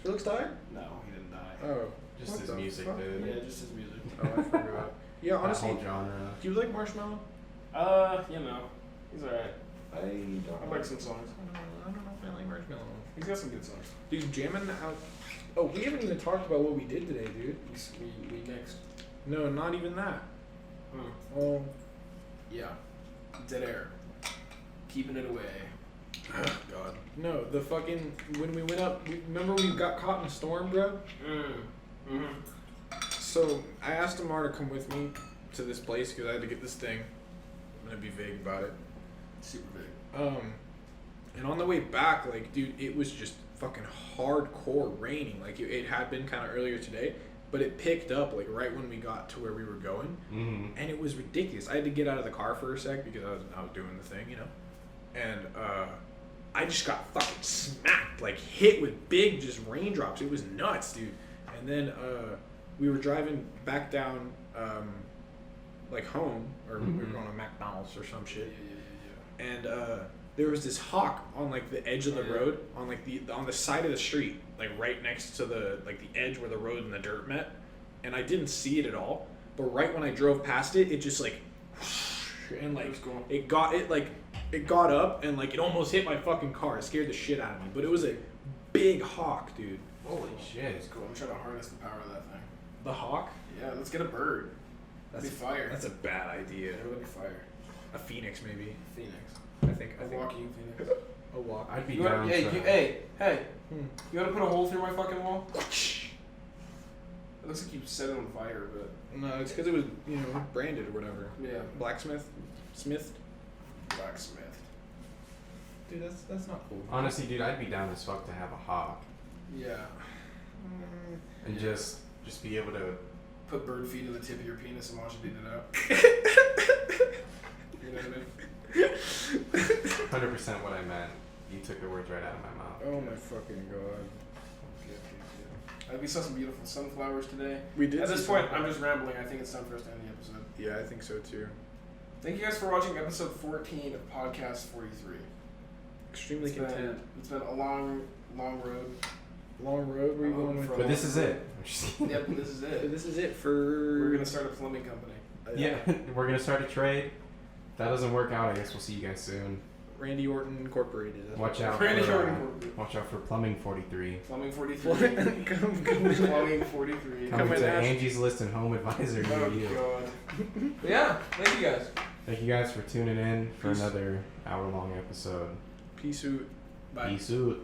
Skrillex died? No, he didn't die. Oh. Just What his the music, fuck? dude. Yeah, just his music. Oh, I forgot. Yeah, honestly, That whole genre. do you like Marshmello? He's alright. I don't. I like some songs. I don't know if I like Marshmello. He's got some good songs. Dude, jamming out. Oh, we haven't even talked about what we did today, dude. We mixed. No, not even that. Hmm. Oh. Yeah. Dead air. Keeping it away. God. No, the fucking when we went up. Remember we got caught in a storm, bro. Mm-hmm. So I asked Amar to come with me to this place because I had to get this thing. I'm gonna be vague about it. Super big. And on the way back, like, dude, it was just fucking hardcore raining. Like, it had been kind of earlier today, but it picked up, like, right when we got to where we were going. Mm-hmm. And it was ridiculous. I had to get out of the car for a sec because I was doing the thing, And, I just got fucking smacked, like, hit with big just raindrops. It was nuts, dude. And then, we were driving back down, like, home, or we were going to McDonald's or some shit. Yeah. And there was this hawk on like the edge of the road, on like on the side of the street, like right next to the edge where the road and the dirt met, and I didn't see it at all. But right when I drove past it, it just like, and like it got up and like it almost hit my fucking car. It scared the shit out of me. But it was a big hawk, dude. Holy shit. It's cool. I'm trying to harness the power of that thing. The hawk? Yeah, let's get a bird. That's That'd be fire. That's a bad idea. Yeah, that'd be fire. A phoenix maybe. Phoenix. I think. Milwaukee, Phoenix. A walk. I'd be You down wanna, hey, for hey, Hmm. you wanna put a hole through my fucking wall? It looks like you set it on fire, but No, it's because it was branded or whatever. yeah, Blacksmith, Smith. blacksmith. Dude, that's not cool. Honestly, dude, I'd be down as fuck to have a hawk Yeah, and Yeah. just be able to. put bird feet in the tip of your penis and watch it beat it out. You know what I mean? 100% what I meant. You took the words right out of my mouth. Oh my fucking god. We saw some beautiful sunflowers today. We did. At see this point, some- I'm just rambling. I think it's time for us to end the episode. Yeah, I think so too. Thank you guys for watching episode 14 of Podcast 43. Extremely content. It's been a long road. Long road. Where you going with? But this is it. I'm just kidding. Yep, this is But it. this is it for. We're gonna start a plumbing company. Yeah, we're gonna start a trade. If that doesn't work out, I guess we'll see you guys soon. Randy Orton Incorporated. That's Watch what out. Randy for, Orton Incorporated. Watch out for Plumbing 43. Plumbing it's 43. called. Come. Plumbing 43. Come Coming and to ask- Angie's List and Home Advisor near Oh you. god. But yeah, thank you guys. Thank you guys for tuning in for Peace. another hour-long episode. Peace out. Bye. Peace out.